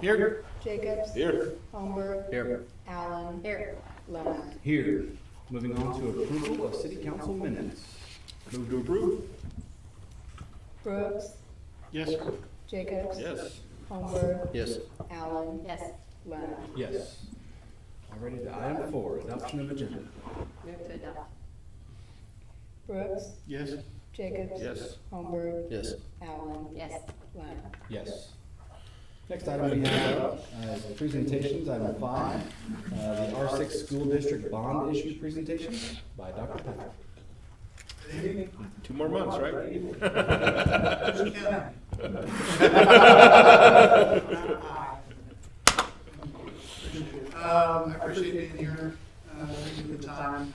Here. Jacobs. Here. Holmberg. Here. Allen. Here. Leonard. Here. Moving on to approval of city council minutes. Move to approve. Brooks. Yes, sir. Jacobs. Yes. Holmberg. Yes. Allen. Yes. Leonard. Yes. Already to item 4, adoption of agenda. Move to adopt. Brooks. Yes. Jacobs. Yes. Holmberg. Yes. Allen. Yes. Leonard. Yes. Next item we have is presentations, item 5, the R6 School District Bond Issue Presentation by Dr. Patrick. 2 more months, right? I appreciate being here, taking the time.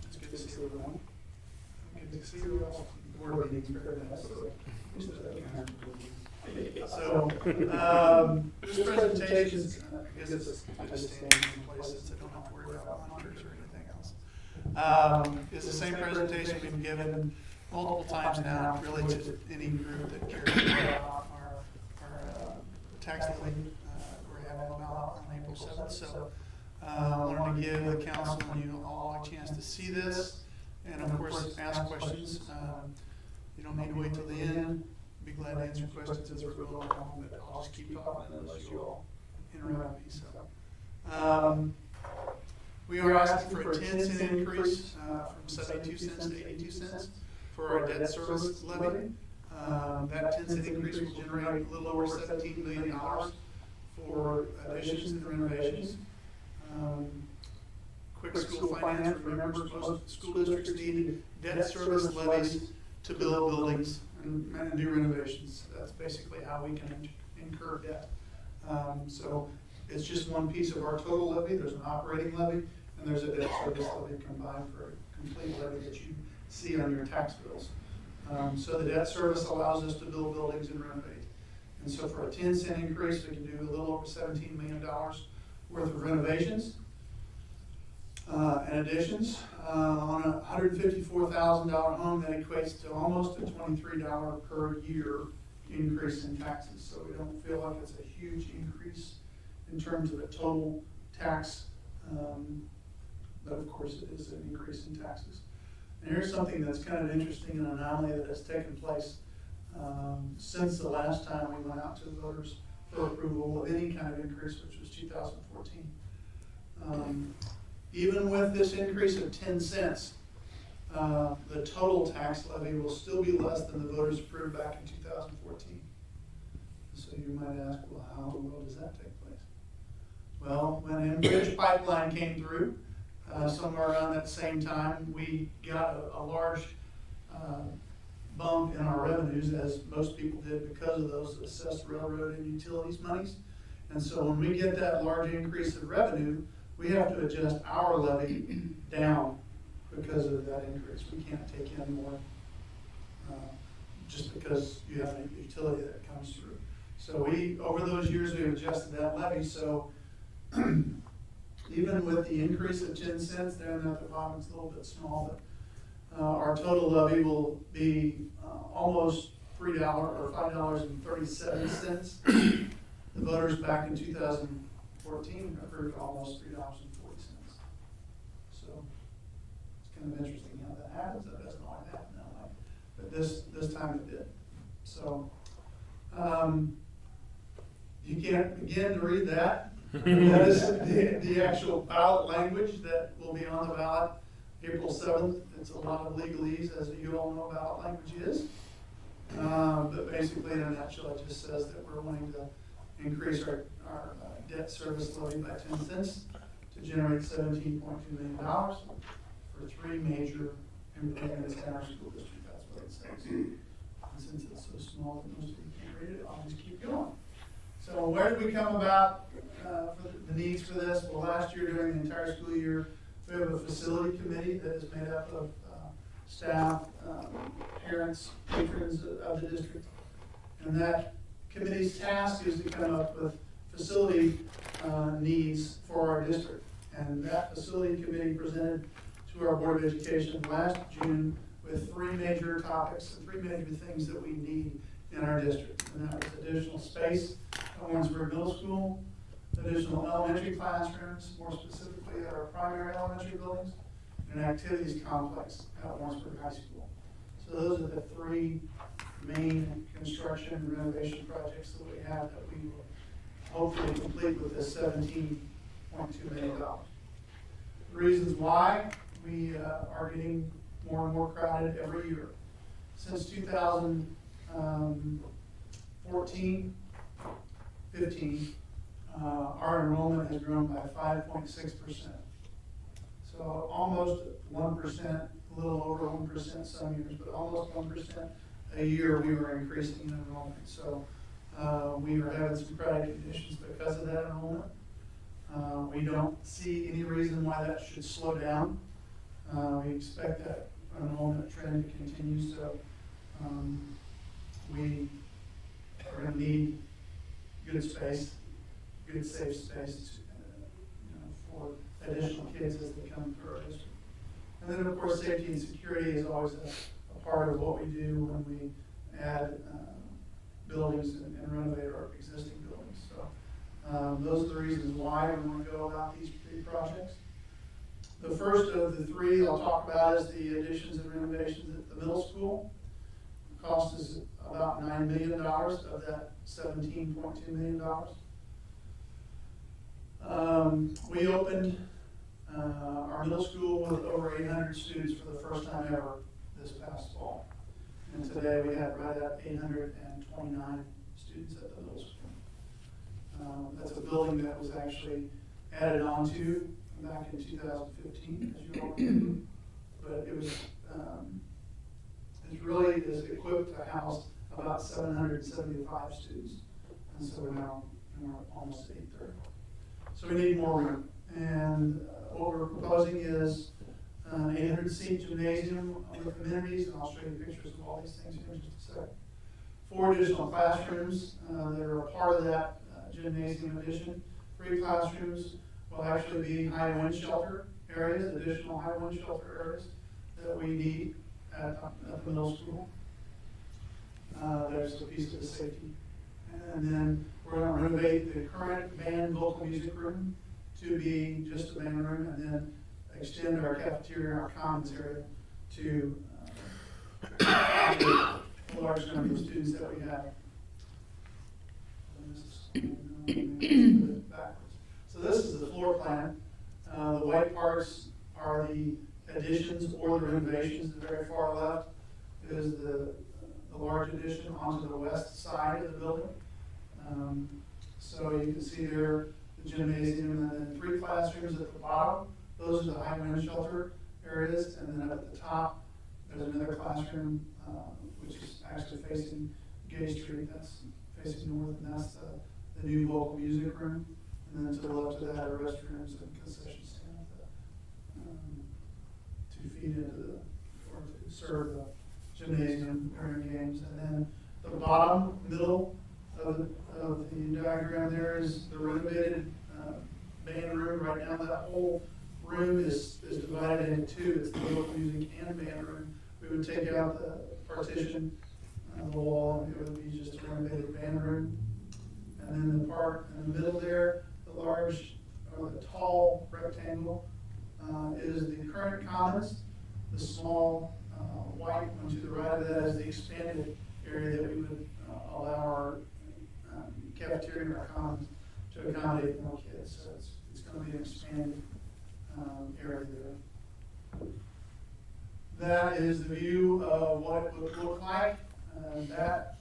It's good to see everyone. Good to see you all. Board meetings very nice. So, this presentation, I guess it's just standing in places that don't have to worry about monitors or anything else. It's the same presentation we've been given multiple times now, really to any group that cares about our tax levy. We're having a ballot on April 7th, so I wanted to give the council and you all a chance to see this, and of course ask questions. You don't need to wait till the end. Be glad to answer questions as we're going along, but I'll just keep talking unless you all interrupt me. So, we are asking for a 10-cent increase from 72 cents to 82 cents for our debt service levy. That 10-cent increase will generate a little over $17 million for additions and renovations. Quick school finance remembers most school districts need debt service levies to build buildings and do renovations. That's basically how we can incur debt. So it's just one piece of our total levy. There's an operating levy and there's a debt service levy combined for a complete levy that you see on your tax bills. So the debt service allows us to build buildings and renovate. And so for a 10-cent increase, we can do a little over $17 million worth of renovations and additions. On a $154,000 home, that equates to almost a $23 per year increase in taxes. So we don't feel like it's a huge increase in terms of the total tax, but of course it is an increase in taxes. And here's something that's kind of interesting and an anomaly that has taken place since the last time we went out to the voters for approval of any kind of increase, which was 2014. Even with this increase of 10 cents, the total tax levy will still be less than the voters approved back in 2014. So you might ask, well, how in the world does that take place? Well, when Enbridge Pipeline came through, somewhere around that same time, we got a large bump in our revenues, as most people did, because of those assessed railroad and utilities monies. And so when we get that large increase in revenue, we have to adjust our levy down because of that increase. We can't take in more just because you have a utility that comes through. So we, over those years, we've adjusted that levy. So even with the increase of 10 cents there and at the bottom, it's a little bit small, but our total levy will be almost $3 or $5.37. The voters back in 2014 approved almost $3.40. So it's kind of interesting how that happens. That doesn't always happen that way, but this time it did. So you can't begin to read that. That is the actual ballot language that will be on the ballot April 7th. It's a lot of legalese, as you all know ballot language is. But basically, in a nutshell, it just says that we're wanting to increase our debt service levy by 10 cents to generate $17.2 million for 3 major improvements in our school district. That's what it says. And since it's so small that most people can't read it, I'll just keep going. So where did we come about for the needs for this? Well, last year during the entire school year, we have a facility committee that is made up of staff, parents, patrons of the district. And that committee's task is to come up with facility needs for our district. And that facility committee presented to our Board of Education last June with 3 major topics and 3 major things that we need in our district. And that was additional space at Warrensburg Middle School, additional elementary classrooms, more specifically at our primary elementary buildings, and an activities complex at Warrensburg High School. So those are the three main construction and renovation projects that we have that we will hopefully complete with this $17.2 million. The reasons why we are getting more and more crowded every year. Since 2014, 15, our enrollment has grown by 5.6%. So almost 1%, a little over 1% some years, but almost 1% a year we were increasing in enrollment. So we are having some crowded conditions because of that enrollment. We don't see any reason why that should slow down. We expect that enrollment trend to continue, so we are going to need good space, good safe space for additional kids as they come through our district. And then, of course, safety and security is always a part of what we do when we add buildings and renovate our existing buildings. So those are the reasons why we want to go about these three projects. The first of the three I'll talk about is the additions and renovations at the middle school. The cost is about $9 million of that $17.2 million. We opened our middle school with over 800 students for the first time ever this past fall. And today we have right at 829 students at the middle school. That's a building that was actually added onto back in 2015, as you all know. But it was, it really is equipped to house about 775 students. And so we're now almost 830. So we need more room. And what we're proposing is an 800-seat gymnasium with amenities, and I'll show you pictures of all these things here in just a sec. 4 additional classrooms that are a part of that gymnasium addition. 3 classrooms will actually be high wind shelter areas, additional high wind shelter areas that we need at the middle school. There's a piece of the safety. And then we're going to renovate the current band vocal music room to be just a band room, and then extend our cafeteria and our commons area to a large number of students that we have. So this is the floor plan. The white parts are the additions or the renovations. The very far left is the large addition onto the west side of the building. So you can see there the gymnasium, and then 3 classrooms at the bottom. Those are the high wind shelter areas, and then up at the top, there's another classroom, which is actually facing Gay Street. That's facing north, and that's the new vocal music room. And then to the left of that are restrooms and concession stand to feed into the, or to serve the gymnasium during games. And then the bottom middle of the diagram there is the renovated band room. Right now, that whole room is divided into 2. It's the vocal music and band room. We would take out the partition on the wall, and it would be just a renovated band room. And then the part in the middle there, the large, or the tall rectangle, is the current commons. The small white one to the right of that is the expanded area that we would allow our cafeteria and our commons to accommodate more kids. So it's going to be an expanded area there. That is the view of what it would look like. That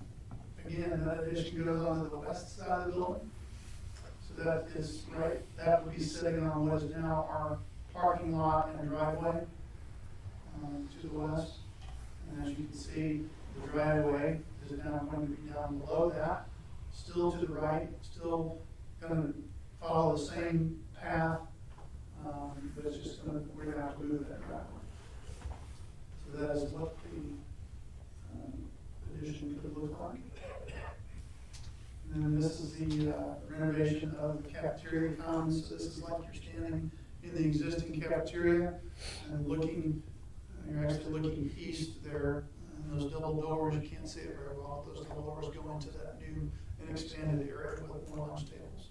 addition goes onto the west side of the building. So that is right, that would be sitting on what is now our parking lot and driveway to the west. And as you can see, the driveway is now going to be down below that, still to the right, still going to follow the same path, but it's just going to, we're going to have to move that driveway. So that is what the addition could look like. And this is the renovation of the cafeteria commons. So this is like you're standing in the existing cafeteria and looking, you're actually looking east there. And those double doors, you can't see it very well. Those double doors go into that new and expanded area. area with more lunch tables.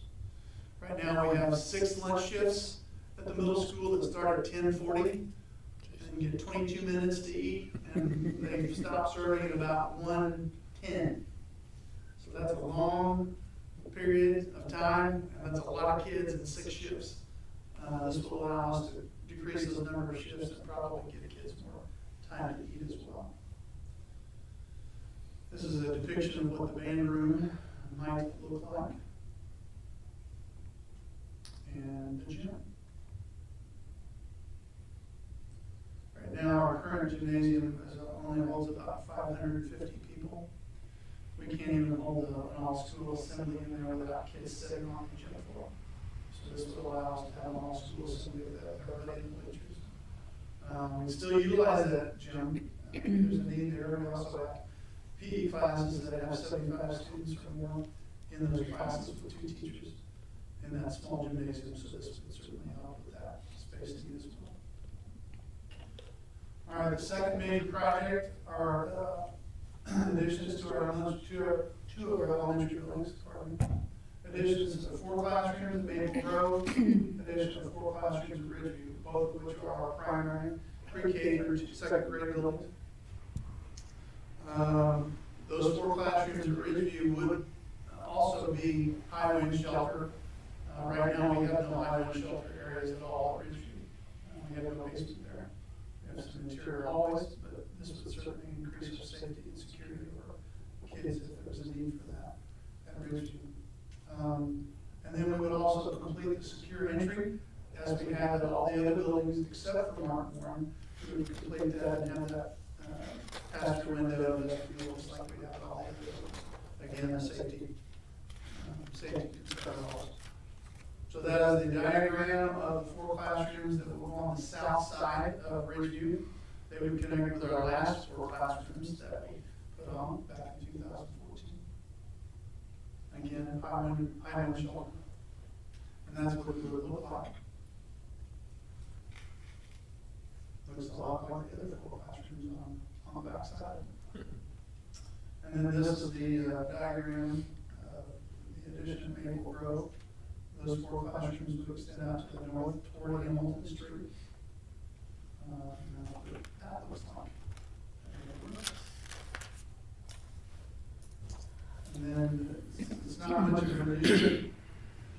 Right now, we have 6 lunch shifts at the middle school that start at 10:40, and you get 22 minutes to eat, and they stop serving at about 1:10. So that's a long period of time, and that's a lot of kids in 6 shifts. This will allow us to decrease those number of shifts and probably give kids more time to eat as well. This is a depiction of what the band room might look like. And the gym. Right now, our current gymnasium only holds about 550 people. We can't even hold an all-school assembly in there without kids sitting on the gym floor. So this would allow us to have an all-school assembly with everybody in the bleachers. We still utilize that gym. There's a need there. We also have PE classes that have 75 students or more in those classes with 2 teachers in that small gymnasium, so this would certainly help with that space need as well. All right, the second major project are additions to our two of our elementary buildings. Additions to 4 classrooms at Maple Grove, addition of 4 classrooms at Ridgeview, both of which are our primary pre-K through 2nd grade buildings. Those 4 classrooms at Ridgeview would also be high wind shelter. Right now, we have no high wind shelter areas at all at Ridgeview. We have no basement there. We have some interior hallways, but this would certainly increase our safety and security of our kids if there was a need for that at Ridgeview. And then we would also complete the secure entry, as we have at all the other buildings except for Martin Warren. We would complete that and have that pass-through window and vestibule just like we have at all the other buildings. Again, the safety concerns. So that is the diagram of the 4 classrooms that will go on the south side of Ridgeview. They would connect with our last 4 classrooms that we put on back in 2014. Again, high wind shelter. And that's what it would look like. Looks a lot like the other 4 classrooms on the back side. And then this is the diagram of the addition of Maple Grove. Those 4 classrooms would extend out to the north toward Hamilton Street. That looks like. And then it's not much of an addition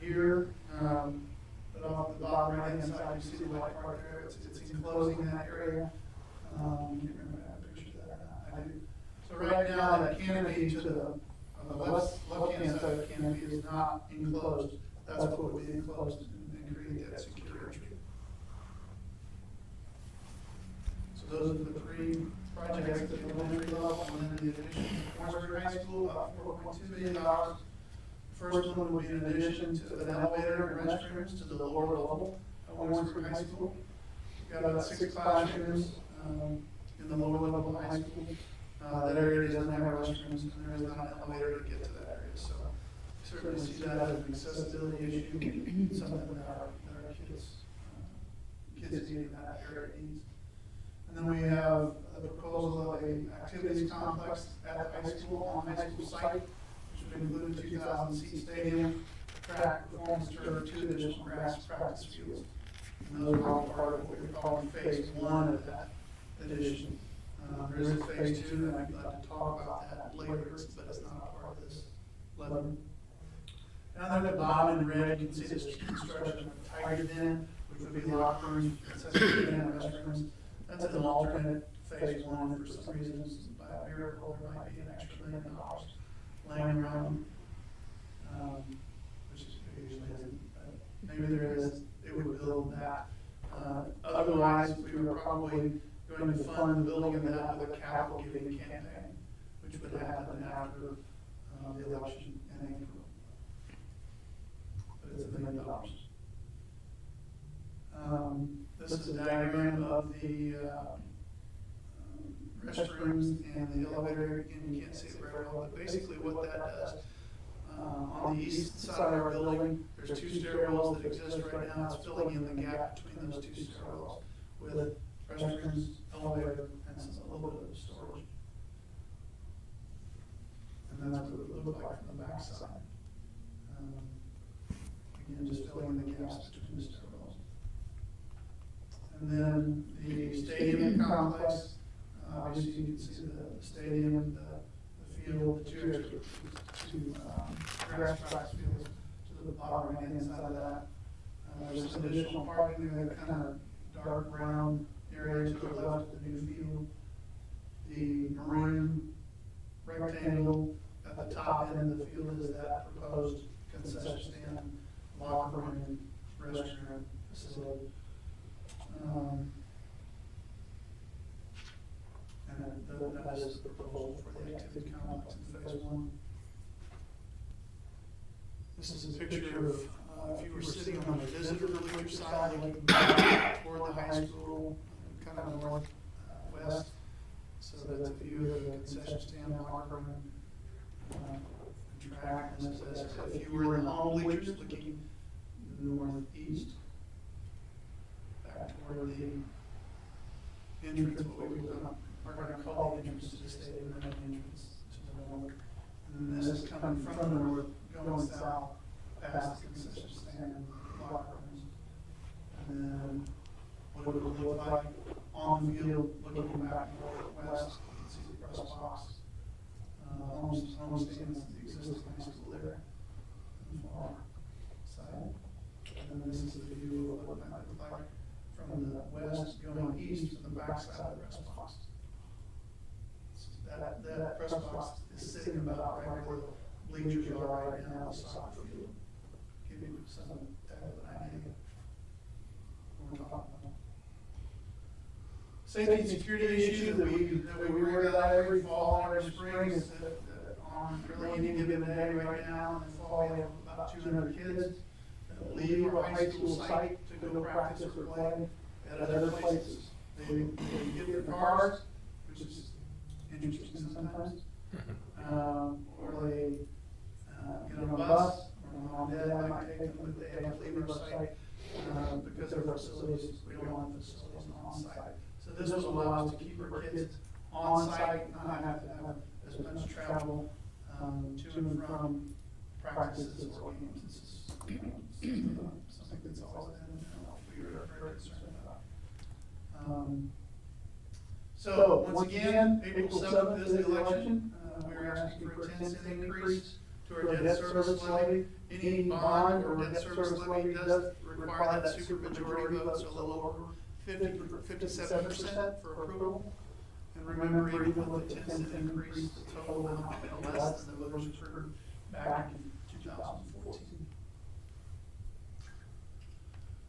here, but off the bottom right hand side, you see the white part there. It's enclosing that area. You can remember that picture of that or not? I do. So right now, that canopy to the left-hand side of the canopy is not enclosed. That's what would be enclosed and create that secure entry. So those are the 3 projects at the elementary level, and then the addition to Warrensburg High School, about $4.2 million. The first one would be an addition to an elevator and restrooms to the lower level of Warrensburg High School. We've got about 6 classrooms in the lower level of high school. That area doesn't have restrooms, and there is not an elevator to get to that area. So certainly see that as an accessibility issue, something that our kids need in that area needs. And then we have the proposal of a activities complex at the high school, on the high school site, which would include a 2,000-seat stadium, track, performance turf, 2 additional grass practice fields. And those are all part of what we're calling phase 1 of that addition. There is a phase 2, and I'd like to talk about that later, but it's not part of this letter. Down there at the bottom in red, you can see this construction of a Tiger Den, which would be locker rooms, accessory and restrooms. That's an alternate phase 1 for some reasons. By a miracle, there might be an extra $1 million laying around, which is usually isn't. Maybe there is. It would build that. Otherwise, we were probably going to fund the building of that with a capital giving campaign, which would happen after the election in April. But it's $1 million. This is a diagram of the restrooms and the elevator. Again, you can't see it very well, but basically what that does, on the east side of our building, there's 2 stairwells that exist right now. It's filling in the gap between those 2 stairwells with restrooms, elevator, and a little bit of storage. And that's what it would look like from the back side. Again, just filling the gaps between the stairwells. And then the stadium complex, obviously you can see the stadium, the field, the two grass tracks fields to the bottom right-hand side of that. There's some additional parking there, that kind of dark brown area to the left of the new field. The maroon rectangle at the top end of the field is that proposed concession stand, locker room, restroom facility. And that is the proposal for the activity complex in phase one. This is a picture of, if you were sitting on the visitor bleacher side, looking back toward the high school, kind of northwest. So that's a view of the concession stand, locker room, track. And this is, if you were in the home bleachers looking northeast, back toward the entrance, what we are going to call the entrance to the stadium, and then the entrance to the north. And this is coming from the north, going south, past the concession stand and locker rooms. And then what it would look like on the field, looking back northwest, you can see the press box. Home stands, the existing high school there on the far side. And then this is the view of what it might look like from the west going east from the back side of the press box. That press box is sitting about right where the bleachers are right now, the soccer field. Give you some type of an idea what we're talking about. Safety and security issue that we worry about every fall and every spring is that on really any given day right now in the fall we have about 200 kids that leave our high school site to go practice or play at other places. They get their cars, which is interesting sometimes, or they get on a bus, or mom and dad might take them, but they have to leave our site because of our facilities. We don't want facilities on site. So this will allow us to keep our kids on site, not have to have as much travel to and from practices or games. This is something that's always been we are very concerned about. So once again, April 7th is the election. We are asking for a 10-cent increase to our debt service levy. Any bond or debt service levy does require that supermajority vote, so a little over 57% for approval. And remember, even with the 10-cent increase, the total amount is less than the voters approved back in 2014.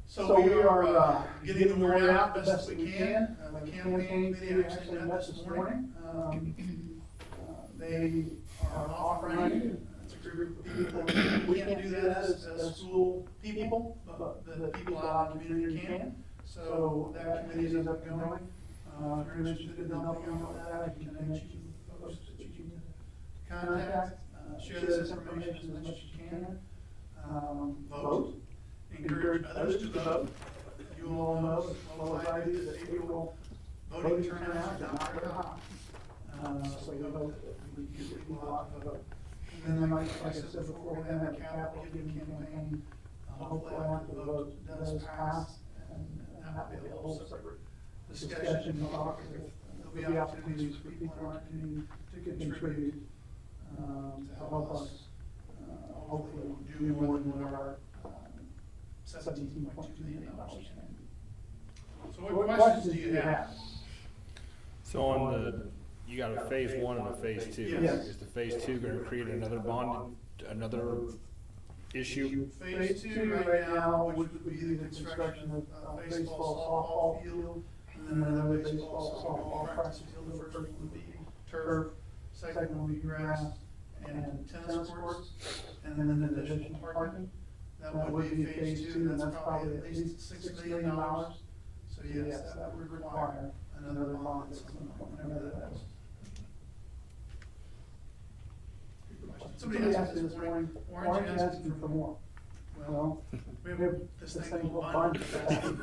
So we are getting the word out as best we can. The campaign committee actually met this morning. They are offering, it's a group of people, we can't do that as school people, but the people out in the community can. So that committee is up and going. If you're interested in helping out with that, I can connect you with folks that you can contact. Share this information as much as you can. Vote. Encourage others to vote. You all know as well as I do that April voting turnout is not very high. So we hope that we can get people out to vote. And then, like I said before, we're going to have a capital giving campaign. Hopefully after the vote does pass, and that will be a whole separate discussion and talk. There'll be opportunities for people in our community to contribute to help us hopefully do more than what our $17.2 million can. So what questions do you have? So on the, you got a phase one and a phase two. Yes. Is the phase two gonna create another bond, another issue? Phase two right now, which would be the construction of baseball, softball field, and then another baseball, softball practice field. The first one would be turf, second one would be grass and tennis courts, and then an additional parking. That would be phase two, and that's probably at least $6 million. So yes, that would require another bond at some point, whenever that is. Somebody asked me this morning, why aren't you asking for more? Well, we have this thing called bond capacity.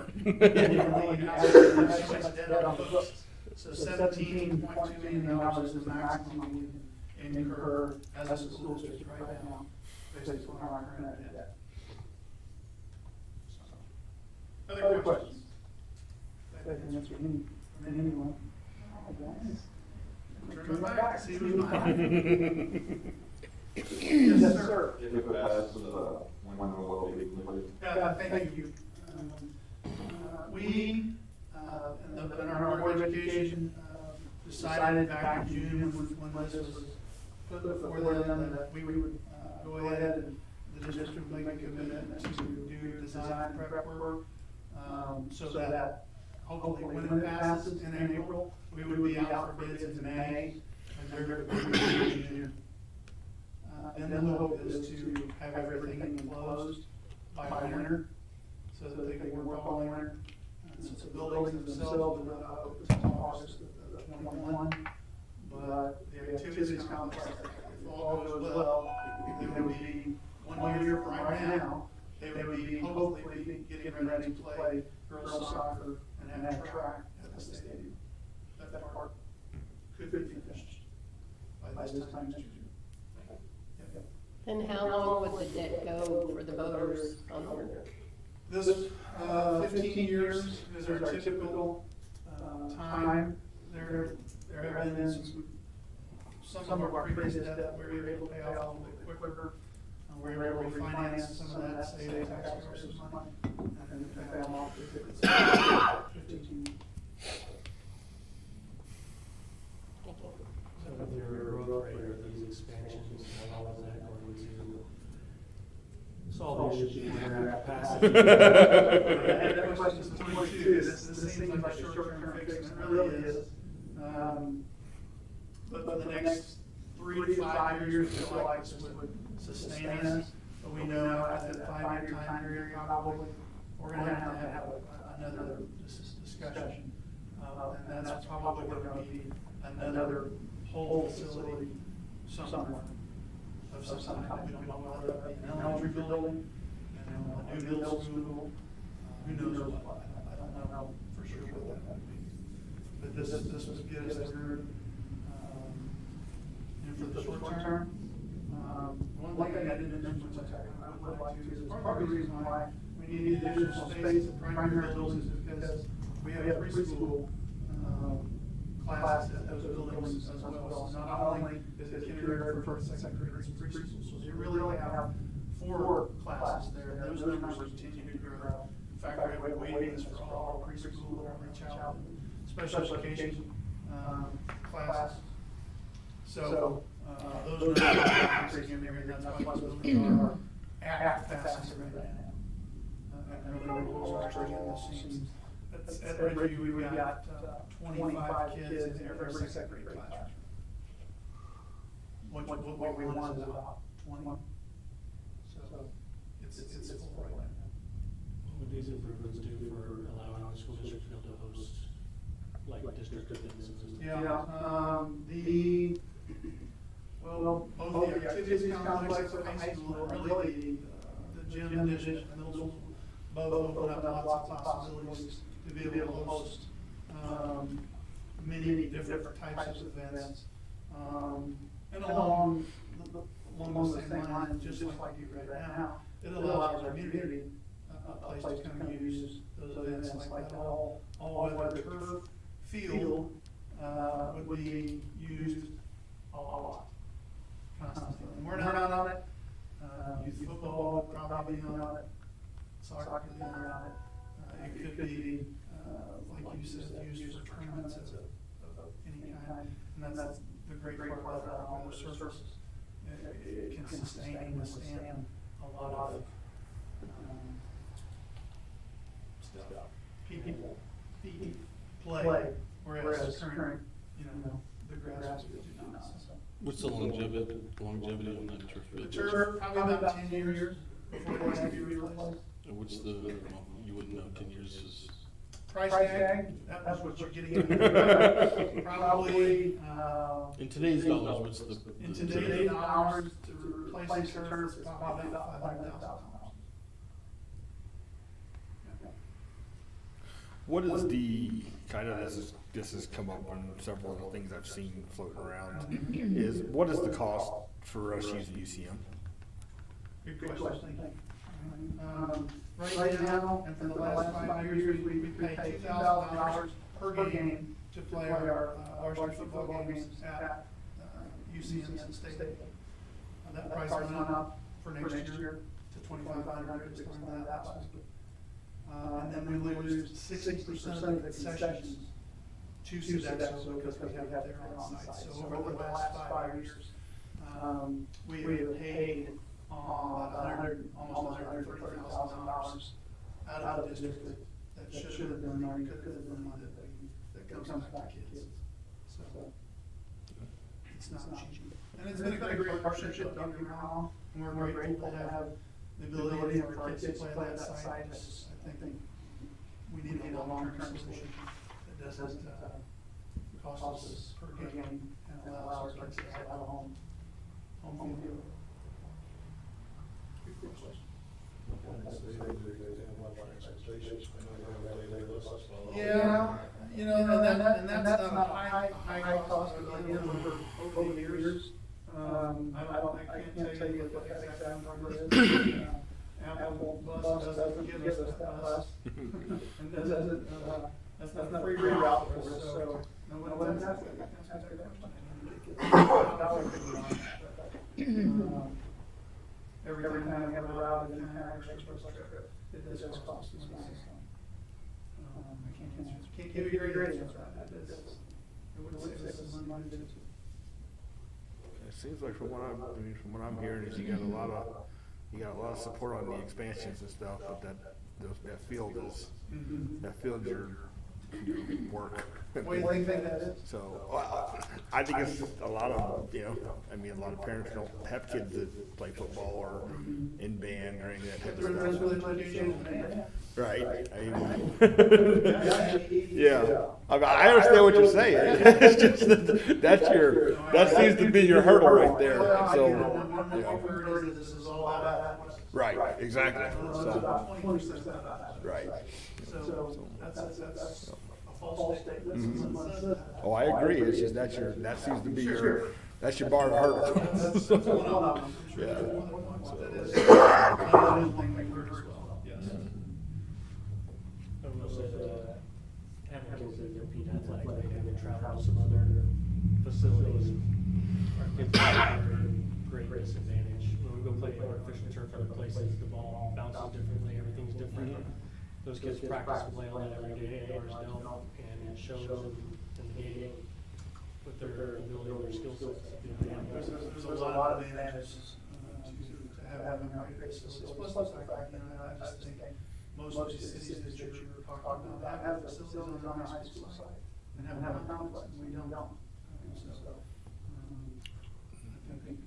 So $17.2 million is the maximum we can incur as a school district right now, based on our current debt. Other questions? Anyone? Turn my back, see who's behind. Yes, sir. If it passes, when will it be completed? Thank you. We, in our Board of Education, decided back in June when this was put before them that we would go ahead and the district would make a commitment to do design prep work, so that hopefully when it passes in April, we would be out for bids in May, and they're going to be in June. And then the hope is to have everything enclosed by winter, so that they can work all winter. Since the buildings themselves are not open until August of 21, but the activities complex, if all goes well, there would be 1 year from right now, they would be hopefully be getting ready to play girls soccer and have track at the stadium. That part could be finished by this time next year. And how long would the debt go for the voters on there? This, 15 years is our typical, time. There have been some of our previous debt that we were able to pay off a little bit quicker. We were able to refinance some of that, save the taxpayers some money, and pay them off if it's 15 years. Thank you. So with your growth rate or these expansions, how long is that going to solve the issue of capacity? That question is 22. This seems like a short-term fix, and it really is. But for the next 3 to 5 years, we feel like this would sustain us. But we know after that 5-year time period, probably, we're gonna have to have another discussion. And that's probably gonna be another whole facility somewhere of some kind. We don't know whether that be an elementary building, a new middle school, who knows what. I don't know for sure what that would be. But this was good as a group. And for the short term, one thing I didn't mention, which I would like to, is part of the reason why we need additional space in primary buildings is because we have preschool classes at those buildings as well. So not only is it kindergarten, first, second grade, it's preschool. So you really have 4 classes there. Those numbers continue to grow. In fact, we have waitings for all our preschool, early child, special education class. So those numbers are increasing every year. That's why those buildings are at capacity right now. And really, we're starting in this season. At Ridgeview, we got 25 kids in every second grade classroom. What we want is about 20. So it's full right now. What would these improvements do for allowing the school district to be able to host like district events and stuff? Yeah, both the activities complex at high school and really the gym addition at middle school, both open up lots of possibilities to be able to host many different types of events. And along the same line, just like you right now, it allows our community a place to come use those events like that all-weather turf field would be used a lot, constantly. And we're not on it. Youth football would probably be on it. Soccer could be on it. It could be, like you said, used for tournaments of any kind. And that's the great part about all the surfaces. It can sustain and withstand a lot of stuff. People, feet, play, whereas current, the grass would do not. So. What's the longevity on that turf The field? turf, probably about 10 years before it has to be replaced. What's the, you wouldn't know, 10 years is, Price tag, that's what you're getting into. Probably, in today's dollars, what's the? in today's dollars, to replace the turf, it's probably about $500,000. What is the, kind of this has come up on several of the things I've seen floating around, is what is the cost for us using UCM? Good question. Right now, and for the last 5 years, we pay $2,000 per game to play our varsity football games at UCM's and State. That price went up for next year to $2,500 based on that last week. And then we lose 60% of the concessions to Sodexo because we have their on site. So over the last 5 years, we have paid almost $130,000 out of the district that should have been money, could have been money that comes back to kids. So it's not cheap. And it's been a great partnership, don't get me wrong, and we're grateful to have the ability for our kids to play that site. I think we need a long-term solution that doesn't cost us per game and allows our kids to have a home field. Good question. Yeah, you know, and that's not a high cost, but again, over the years, I can't tell you what that exact number is. Apple Bus doesn't give us that bus. And doesn't, that's not a free route for us, so, no, that's a good question. Every time we have a route in an express trip, it does cost us money. I can't give you a great answer on that. It would save us some money to do. It seems like from what I'm hearing is you got a lot of support on the expansions and stuff, but that field is your work. What do you think that is? So, I think it's a lot of, a lot of parents don't have kids that play football or in band or anything like that. Right. Yeah. I understand what you're saying. It's just that seems to be your hurdle right there. So, this is all about. right, exactly. So, 20% right. So that's a false statement. Oh, I agree. It's just that seems to be that's your bar of hurdle. That's one of them. Yeah. That is another thing we heard as well. Yes. I will say that having kids that compete athletically and then travel to some other facilities, our kids have a great disadvantage. When we go play artificial turf other places, the ball bounces differently, everything's different. Those kids practice and play on that every day, and ours don't, and it shows in the game with their ability and their skill sets. There's a lot of advantages to having a great facilities. Plus the fact, I just think most of the cities that you're talking about have facilities on their high school site and have a complex, and we don't. So, I think.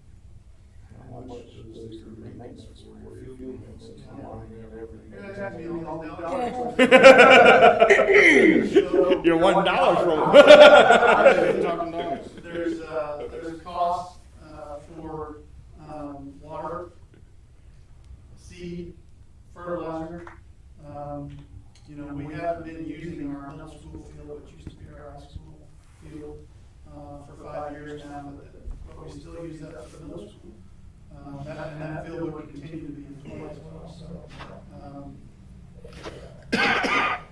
How much is the maintenance for your fuel maintenance and You're $1 from There's a cost for water, seed, fertilizer. We haven't been using our middle school field, which used to be our high school field, for 5 years now, but we still use that for middle school. That field would continue to be employed as well, so.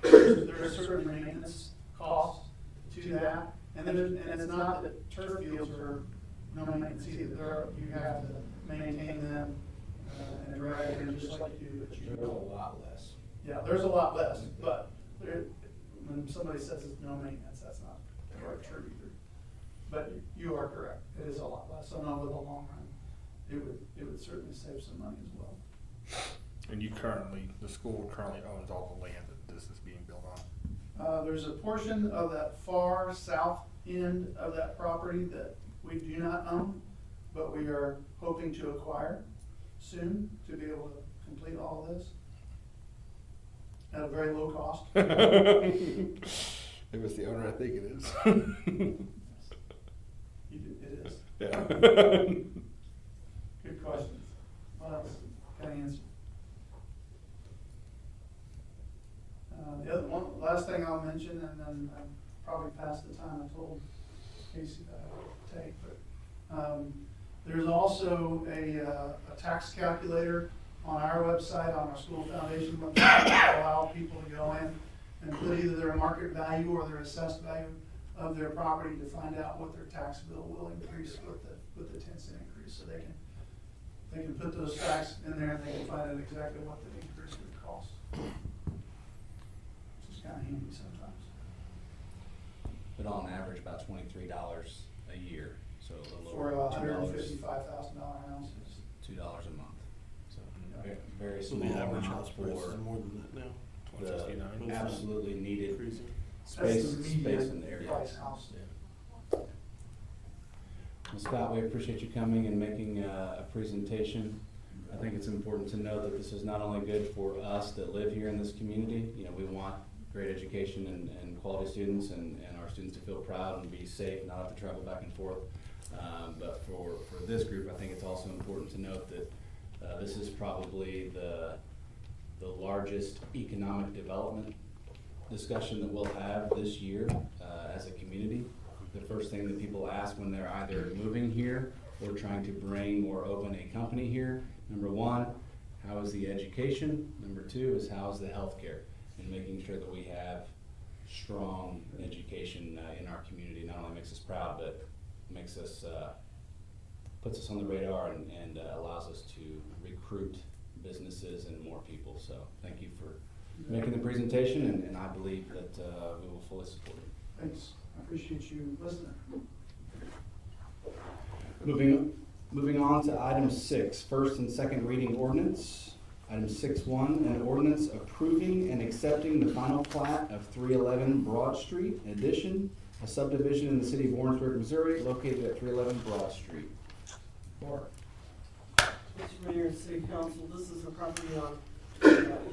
There's certain maintenance costs to that, and it's not that turf fields are no maintenance either. You have to maintain them and drag them just like you do. There's a lot less. Yeah, there's a lot less, but when somebody says it's no maintenance, that's not quite true either. But you are correct, it is a lot less, so over the long run, it would certainly save some money as well. And the school currently owns all the land that this is being built on? There's a portion of that far south end of that property that we do not own, but we are hoping to acquire soon to be able to complete all of this at a very low cost. If it's the owner, I think it is. It is. Yeah. Good questions. What else can I answer? The other one, last thing I'll mention, and then I'm probably past the time I told Casey that I would take, but There's also a tax calculator on our website, on our school foundation website, that allow people to go in and put either their market value or their assessed value of their property to find out what their tax bill will increase with the 10-cent increase. So they can put those facts in there and they can find out exactly what the increase would cost. Which is kind of handy sometimes. But on average, about $23 a year, so a little For over a $2, $155,000 house, it's $2 a month. So very So small the average amount house price for is more than that now. the 169. absolutely needed Crazy. space, that's the space median in the area. price house. Well, Scott, we appreciate you coming and making a presentation. I think it's important to know that this is not only good for us that live here in this community. You know, we want great education and quality students and our students to feel proud and be safe, not have to travel back and forth. But for this group, I think it's also important to note that this is probably the largest economic development discussion that we'll have this year as a community. The first thing that people ask when they're either moving here or trying to bring or open a company here, number one, how is the education? Number two is how is the healthcare? And making sure that we have strong education in our community not only makes us proud, but makes us, puts us on the radar and allows us to recruit businesses and more people. So thank you for making the presentation, and I believe that we will fully support it. Thanks, I appreciate you listening. Moving on to item 6, first and second reading ordinance. Item 6.1, an ordinance approving and accepting the final plat of 311 Broad Street, addition, a subdivision in the city of Warrensburg, Missouri, located at 311 Broad Street. Mark. Mr. Mayor and City Council, this is a property on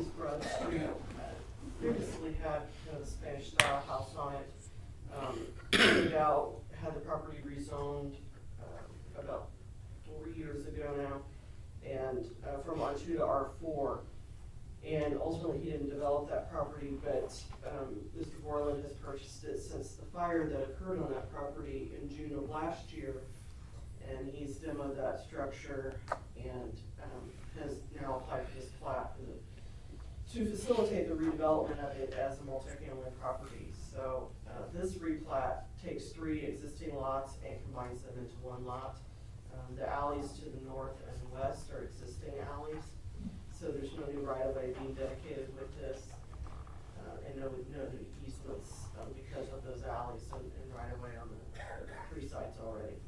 East Broad Street. Previously had kind of a Spanish style house on it. Cleaned out, had the property rezoned about 4 years ago now, and from R2 to R4. And ultimately, he didn't develop that property, but Mr. Borland has purchased it since the fire that occurred on that property in June of last year. And he's demoed that structure and has now applied for this plat to facilitate the redevelopment of it as a multifamily property. So this replat takes 3 existing lots and combines them into 1 lot. The alleys to the north and west are existing alleys, so there's no new right-of-way being dedicated with this, and no new easements because of those alleys and right-of-way on the 3 sites already.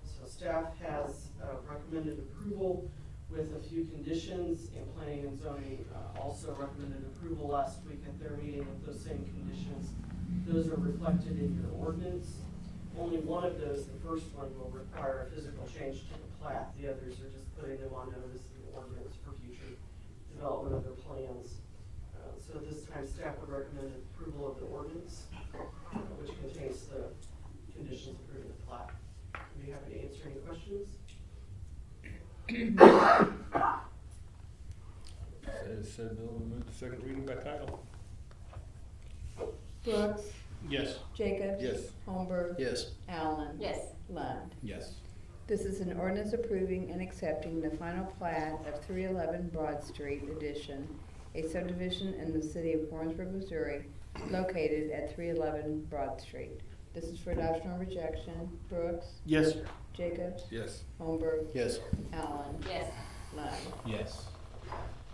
So staff has recommended approval with a few conditions, and planning and zoning also recommended approval last week at their meeting with those same conditions. Those are reflected in your ordinance. Only one of those, the first one, will require a physical change to the plat. The others are just putting them on notice in the ordinance for future development of their plans. So this time staff would recommend approval of the ordinance, which contains the conditions approving the plat. I'd be happy to answer any questions. Said Bill, we move to second reading by title. Brooks, Yes. Jacobs. Yes. Holmberg. Yes. Allen. Yes. Lund. Yes. This is an ordinance approving and accepting the final plat of 311 Broad Street addition, a subdivision in the city of Warrensburg, Missouri, located at 311 Broad Street. This is for adoption or rejection. Brooks, Yes. Jacobs, Yes. Holmberg, Yes. Allen, Yes. Lund. Yes.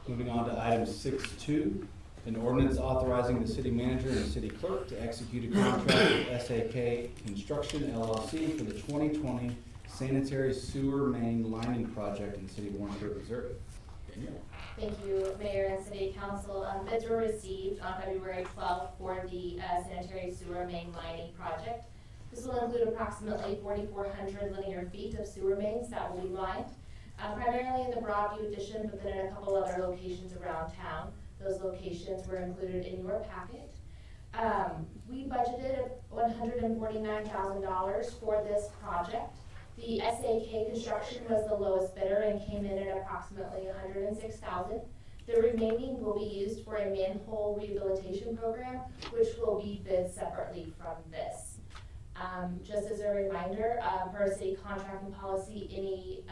Moving on to item 6.2, an ordinance authorizing the city manager and the city clerk to execute a contract with SAK Construction LLC for the 2020 sanitary sewer main lining project in the city of Warrensburg, Missouri. Danielle. Thank you, Mayor and City Council. Bids were received on February 12th for the sanitary sewer main lining project. This will include approximately 4,400 linear feet of sewer mains that will be lined, primarily in the Broadview addition, but then in a couple other locations around town. Those locations were included in your packet. We budgeted $149,000 for this project. The SAK Construction was the lowest bidder and came in at approximately $106,000. The remaining will be used for a manhole rehabilitation program, which will be bid separately from this. Just as a reminder, per city contracting policy, any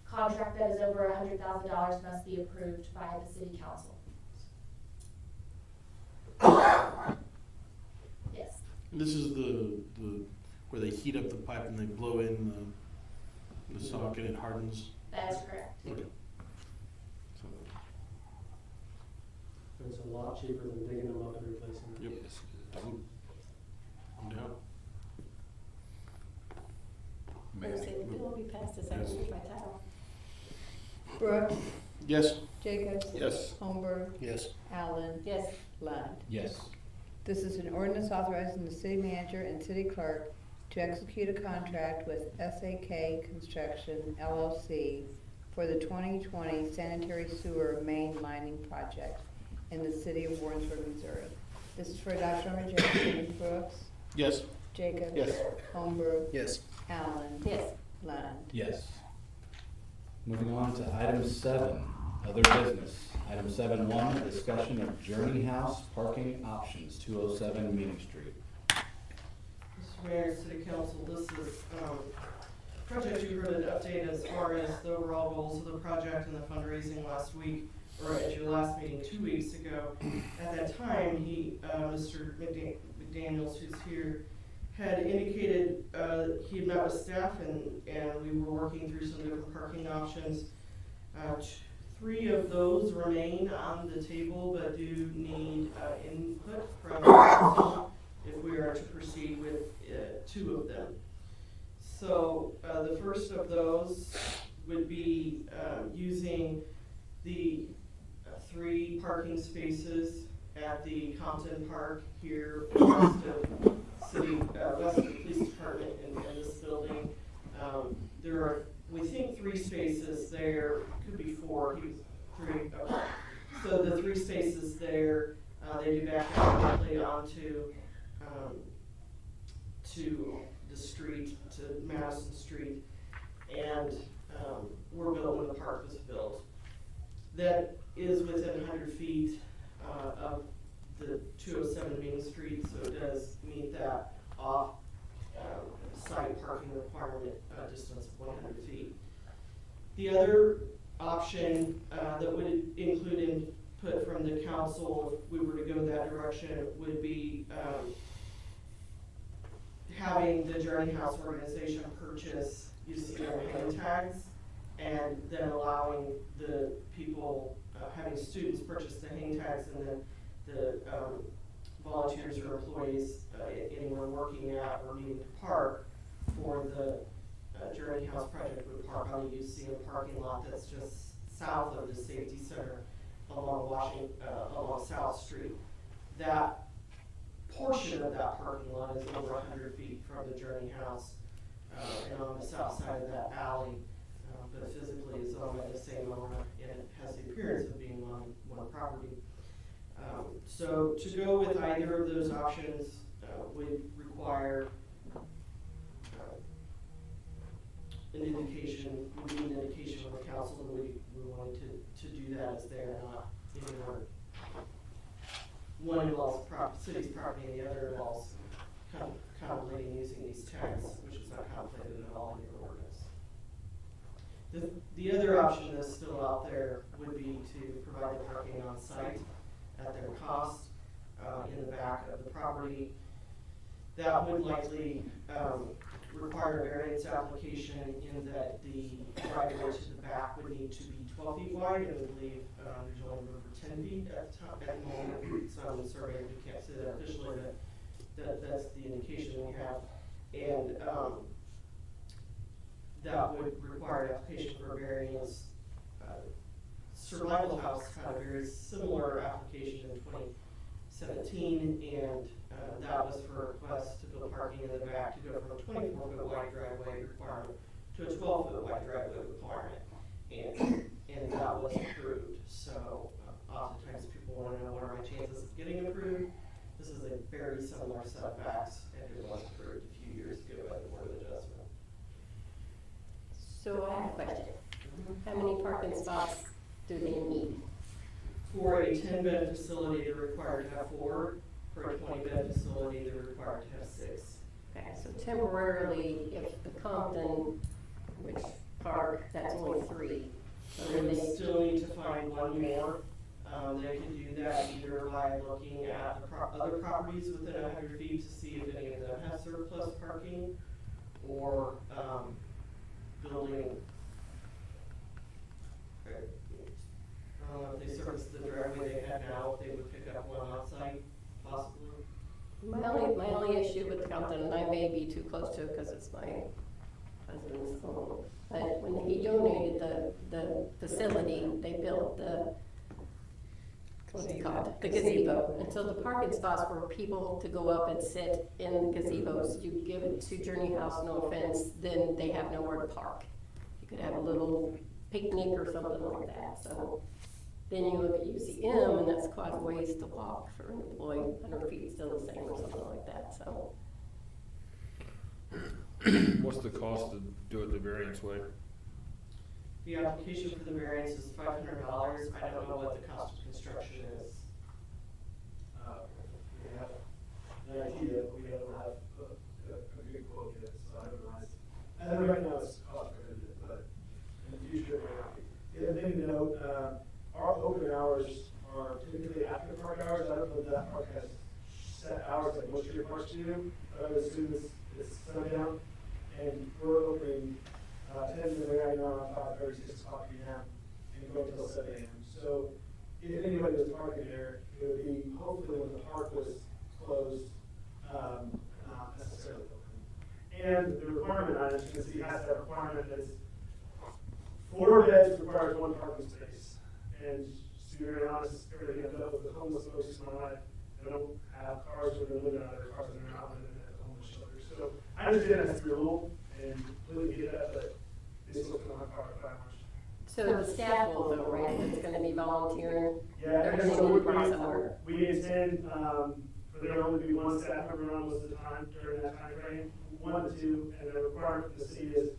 contract that is over $100,000 must be approved by the city council. Yes. This is the, where they heat up the pipe and they blow in the socket and it hardens. That is correct. Okay. So, It's a lot cheaper than digging them up and replacing them. yep. No doubt. Thursday, the bill will be passed as actually by title. Brooks, Yes. Jacobs. Yes. Holmberg, Yes. Allen. Yes. Lund. Yes. This is an ordinance authorizing the city manager and city clerk to execute a contract with SAK Construction LLC for the 2020 sanitary sewer main lining project in the city of Warrensburg, Missouri. This is for adoption or rejection. Brooks, Yes. Jacobs. Yes. Holmberg, Yes. Allen. Yes. Lund. Yes. Moving on to item 7, other business. Item 7.1, discussion of Journey House parking options, 207 Meeting Street. Mr. Mayor, City Council, this is, project you heard an update as far as the overall goals of the project and the fundraising last week, or at your last meeting 2 weeks ago. At that time, Mr. McDaniels, who's here, had indicated, he had met with staff and we were working through some different parking options. 3 of those remain on the table, but do need input from council if we are to proceed with 2 of them. So the first of those would be using the 3 parking spaces at the Compton Park here west of west of the police department in this building. There are, we think, 3 spaces there, could be 4, 3, okay. So the 3 spaces there, they do back out directly onto to the street, to Madison Street, and were built when the park was built. That is within 100 feet of the 207 Main Street, so it does meet that off-site parking requirement distance of 100 feet. The other option that would include input from the council, if we were to go that direction, would be having the Journey House organization purchase UCM hang tags, and then allowing the people, having students purchase the hang tags, and then the volunteers or employees, anyone working at or needing to park for the Journey House project would park on the UCM parking lot that's just south of the safety center along South Street. That portion of that parking lot is over 100 feet from the Journey House and on the south side of that alley, but physically is owned by the same owner and it has the appearance of being on one property. So to go with either of those options would require an indication, we need an indication from the council that we wanted to do that as they're not in order. One involves city's property and the other involves contemplating using these tags, which is not contemplated at all in your ordinance. The other option that's still out there would be to provide the parking on site at their cost in the back of the property. That would likely require a variance application in that the driveway to the back would need to be 12 feet wide, and I believe there's only room for 10 feet at the moment. It's on the survey, we can't say that officially, but that's the indication we have. And that would require an application for a variance. Survival House had a very similar application in 2017, and that was for a request to build parking in the back to go from a 24-foot wide driveway requirement to a 12-foot wide driveway requirement, and that was approved. So oftentimes people want to know what are my chances of getting approved. This is a very similar set of facts, and it was approved a few years ago by the Board of Adjustment. So I have a question. How many parking spots do they need? For a 10-bed facility, they're required to have 4. For a 20-bed facility, they're required to have 6. Okay, so temporarily, if the Compton, which park, that's only 3. So So then we they, still need to find one more. They can do that either by looking at the other properties within 100 feet to see if any of them have surplus parking, or, building, I don't know if they service the driveway they have now, if they would pick up one outside, possibly. my only issue with Compton, and I may be too close to it because it's my husband's home, but when he donated the facility, they built the, what's it called? The gazebo. And so the parking spots for people to go up and sit in the gazebos, you give it to Journey House, no offense, then they have nowhere to park. You could have a little picnic or something like that, so. Then you look at UCM, and that's quite a ways to walk for an employee, 100 feet still the same or something like that, so. What's the cost to do it the variance way? The application for the variance is $500. I don't know what the cost of construction is. We have an idea, but we don't have a good quote yet, so I don't know. And right now it's cost prohibitive, but in the future, it might be. The other thing to note, our open hours are typically after park hours. I don't know if that park has set hours like most of your parks do, but I would assume it's sundown. And we're opening 10 to 9 around 5:30, 6 o'clock p.m. and go until 7 a.m. So if anybody was parking there, it would be hopefully when the park was closed, not necessarily open. And the requirement on it, as you can see, has that requirement that 4 beds requires 1 parking space. And to be very honest, everything I've dealt with the homeless folks in my life, they don't have cars when they're living out of their cars and they're not living at the homeless shelter. So I understand that's your rule and completely get that, but they still come on part by much. So the staff will though, right, that's gonna be volunteering? Yeah, They're and gonna so need to park somewhere. we intend, for there to only be 1 staff member around most of the time during that time frame, 1 to 2, and the requirement from the city is,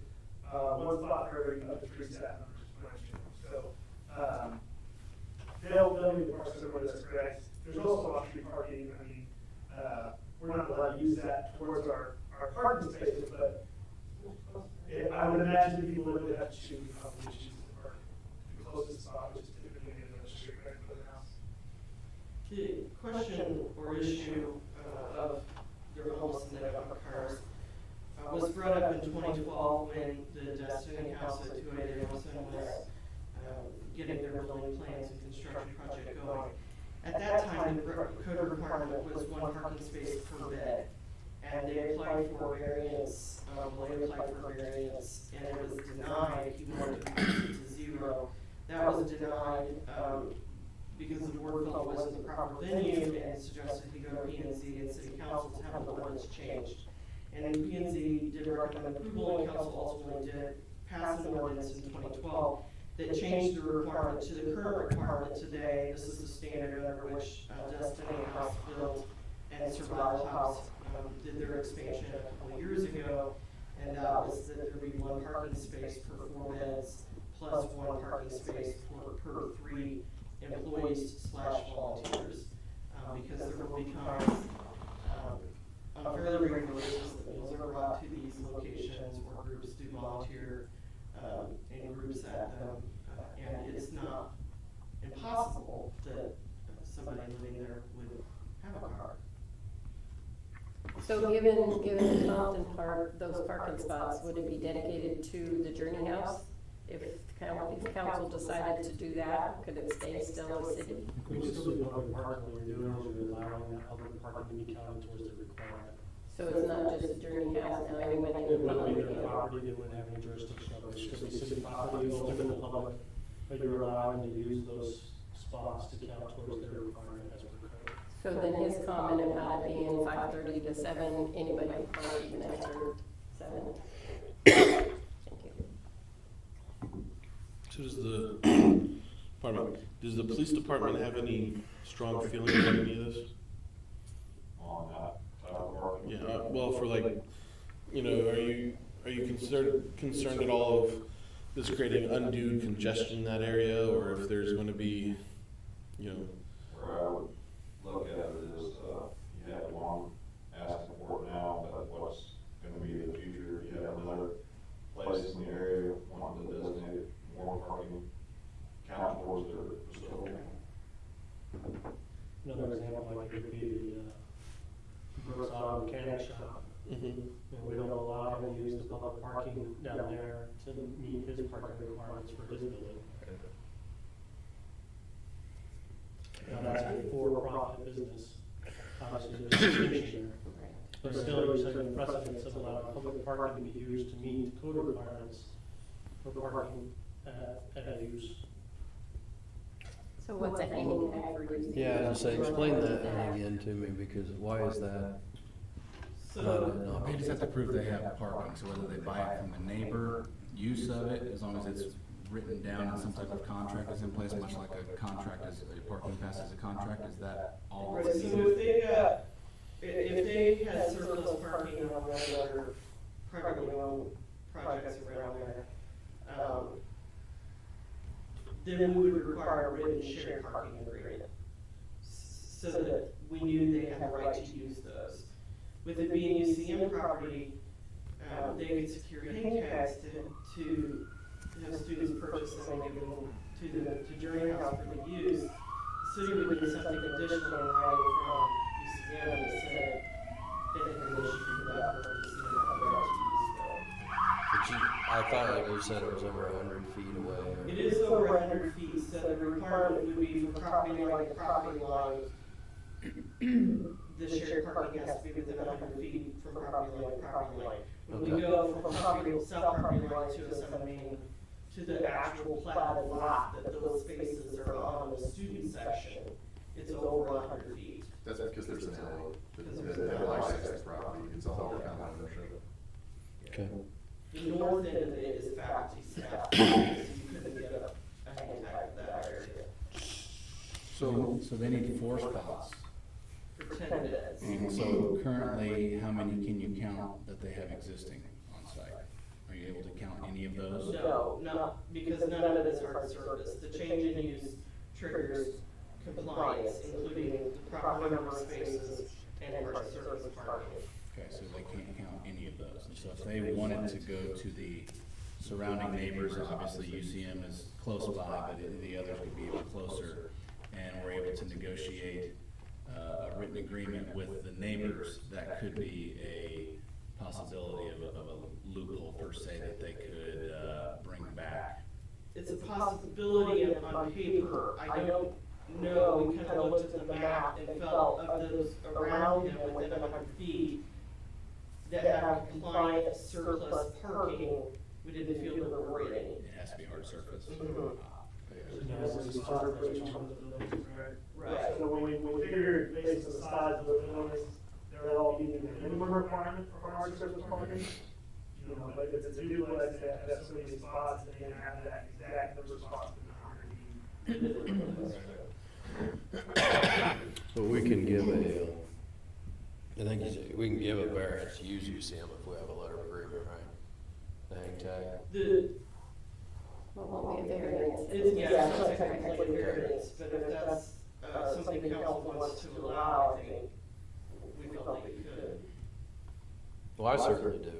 1 spot for every up to 3 staff members. So, they'll need to park somewhere, that's correct. There's also off-street parking. I mean, we're not allowed to use that towards our parking spaces, but I would imagine people would have to choose probably choose the park. The closest spot, which is typically in the street right in front of the house. The question or issue of the homelessness of cars was brought up in 2012 when the Destiny House at 288 Emerson was getting their building plans and construction project going. At that time, the code requirement was 1 parking space per bed. And they applied for variance, they applied for variance, and it was denied. He wanted to reduce it to 0. That was denied because the board felt it wasn't the proper venue and suggested he go to P&Z and City Council to have the ordinance changed. And P&Z did recommend approval, and Council ultimately did pass an ordinance in 2012 that changed the requirement to the current requirement today. This is the standard under which Destiny House built and Survival House did their expansion a couple of years ago, and that was that there be 1 parking space per 4 beds, plus 1 parking space per 3 employees/volunteers, because there will be times on fairly regular basis that meals are brought to these locations where groups do volunteer in groups at them, and it's not impossible that somebody living there would have a car. So given the Compton Park, those parking spots, would it be dedicated to the Journey House? If council decided to do that, could it stay still a city? We could still do public parking, what we're doing is we're allowing that public parking to be counted towards the requirement. So it's not just the Journey House, now anybody It in the wouldn't be public their can park. property, they wouldn't have any jurisdiction over it, it's just city property, it's open to the public, but you're allowing to use those spots to count towards their requirement as per code. So then his comment about it being 5:30 to 7, anybody can park even after 7. Thank you. So does the police department have any strong feelings about any of this? On that type of parking? Yeah, well, for like, you know, are you concerned at all of this creating undue congestion in that area, or if there's going to be, you know? Where I would look at it is, you have one asking for it now, but what's another example, like it would be the Brooks Auto Mechanic Shop. Mm-hmm. And we don't allow him to use the public parking down there to meet his parking requirements for his building. Now, that's a for-profit business, obviously there's a distinction there. But still, you're setting precedents of allowing public parking to be used to meet code requirements for parking at a use. So what's a hanging tag for using? Yeah, I was gonna say, explain that again to me, because why is that? So, They just have to prove they have parking, so whether they buy it from the neighbor, use of it, as long as it's written down and some type of contract is in place, much like a contract is, a parking pass is a contract, is that all? right, so if they got, if they had surplus parking on the other privately owned projects around there, then we would require a written shared parking agreement, so that we knew they had the right to use those. With it being UCM property, they could secure hang tags to have students purchase and give them to Journey House for the use. The city would need something additional in writing from UCM that said they had permission for that purpose and they had the right to use them. But I thought like you said it was over 100 feet away. or- It is over 100 feet, so the requirement would be from property line to property line. The shared parking has to be within 100 feet from property line to property line. When we Okay. go from south property line to a 7 main to the actual platted lot that those spaces are on the student section, it's over 100 feet. That's because there's an alley, Because that there's an alley. bisects the property, it's all county ownership. Okay. The north end of it is faculty staff, so you couldn't get a hang tag in that area So they need 4 spots. for 10 minutes. And so currently, how many can you count that they have existing on site? Are you able to count any of those? No, not, because none of it is hard service. The change in use triggers compliance, including the proper number of spaces and hard service parking. Okay, so they can't count any of those. And so if they wanted to go to the surrounding neighbors, obviously UCM is close by, but the others could be even closer. And we're able to negotiate a written agreement with the neighbors, that could be a possibility of a loophole per se that they could bring back. It's a possibility on paper. I don't know, we kind of looked at the map and felt of those around him within 100 feet that have compliant surplus parking, we didn't feel there were any. It has to be hard surface. Mhm. Right. So when we figured based on the size of the buildings, they're all meeting the minimum requirement for hard surface parking. You know, but if it's a duplex, they have so many spots, and they have that exact number of spots in the 100 feet. But we can give a, I think you said, we can give a variance to use UCM if we have a letter of agreement, right? The hang tag. Well, won't be a variance. Yeah, it's not technically variance, but if that's something council wants to allow, I think we felt like we could. Well, I certainly do.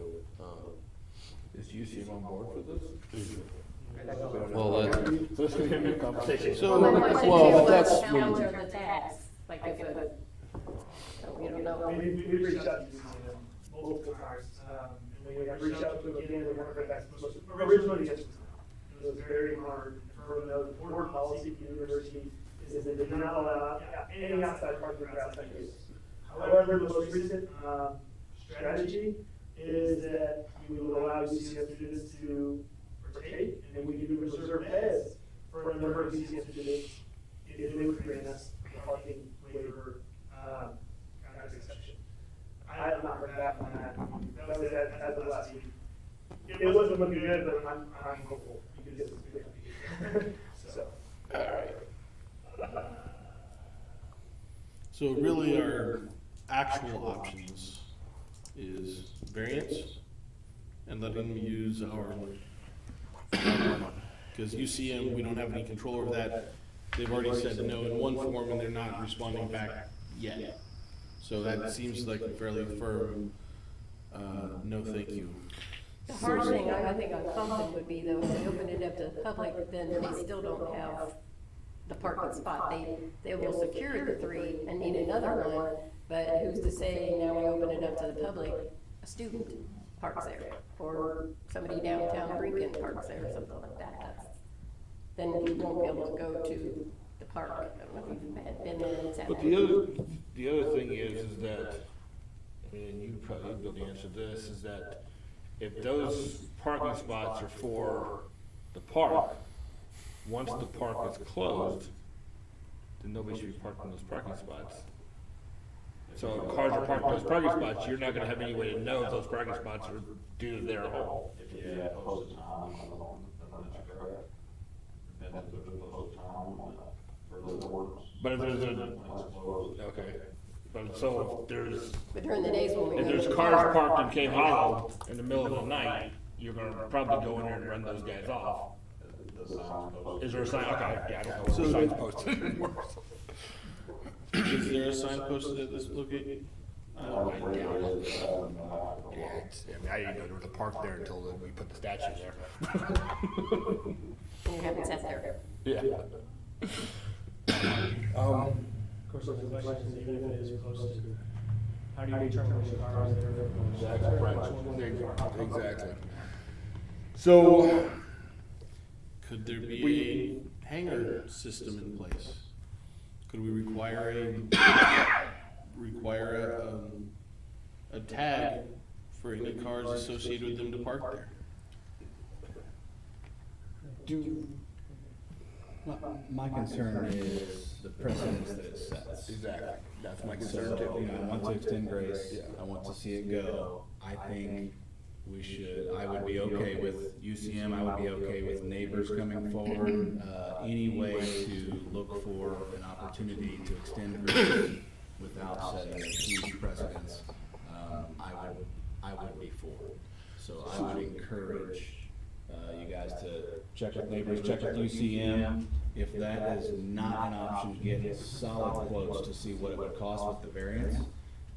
Is UCM on board for this? Well, that, So this could be a new conversation. So, My question well, too but was that's how when- much are the tax? Like if it, so we don't know. We reached out to UCM multiple times, and we have reached out to them again, we weren't back. Originally, it was very hard for them to know the board policy for the university is that they do not allow any outside parking for outside use. However, the most recent, strategy is that we will allow UCM students to partake, and we can reserve beds for a number of UCM students if they would grant us the parking waiver, kind of exception. I have not heard back on that. That was as of last week. It wasn't looking good, but I'm hopeful because it's good. So. So really our actual options is variance and letting them use our, because UCM, we don't have any control over that. They've already said no in one form and they're not responding back yet. So that seems like a fairly firm, no thank you. The hard thing I think on Compton would be though, if they open it up to the public, then they still don't have the parking spot. They will secure the 3 and need another one, but who's to say now we open it up to the public, a student parks there, or somebody downtown Brinken parks there, or something like that. Then you won't be able to go to the park. I don't know if you've been there. It's at But the other thing is that, I mean, you probably know the answer to this, is that if those parking spots are for the park, once the park is closed, then nobody should be parking those parking spots. So if cars are parked in those parking spots, you're not gonna have any way to know if those parking spots are due to their home. Yeah, close to town, that's correct. Depends if there's a close town, for the orders. But if there's okay, but so if there's, But during the days when we if go to there's the cars park, parked in Cave Hollow in the middle of the night, you're gonna probably go in there and run those guys off. The sign posted. Is there a sign? Okay, yeah, I don't know where the sign's posted anymore. Is there a sign posted at this location? Yeah, it's, I mean, I didn't know there was a park there until we put the statue there. you haven't sat there. Yeah. Of course, the question is, even if it is close to, how do you determine which car is there? Exactly. So, Could there be a hanger system in place? Could we require a tag for any cars associated with them to park there? My concern is the precedence that it sets. exactly, that's my So, concern too. you know, I want to extend grace, I want to see it go. I think we should, I would be okay with UCM, I would be okay with neighbors coming forward, any way to look for an opportunity to extend grace without setting a huge precedence, I would be for. So I would encourage, you guys to check with neighbors, check with UCM. If that is not an option, get solid quotes to see what it would cost with the variance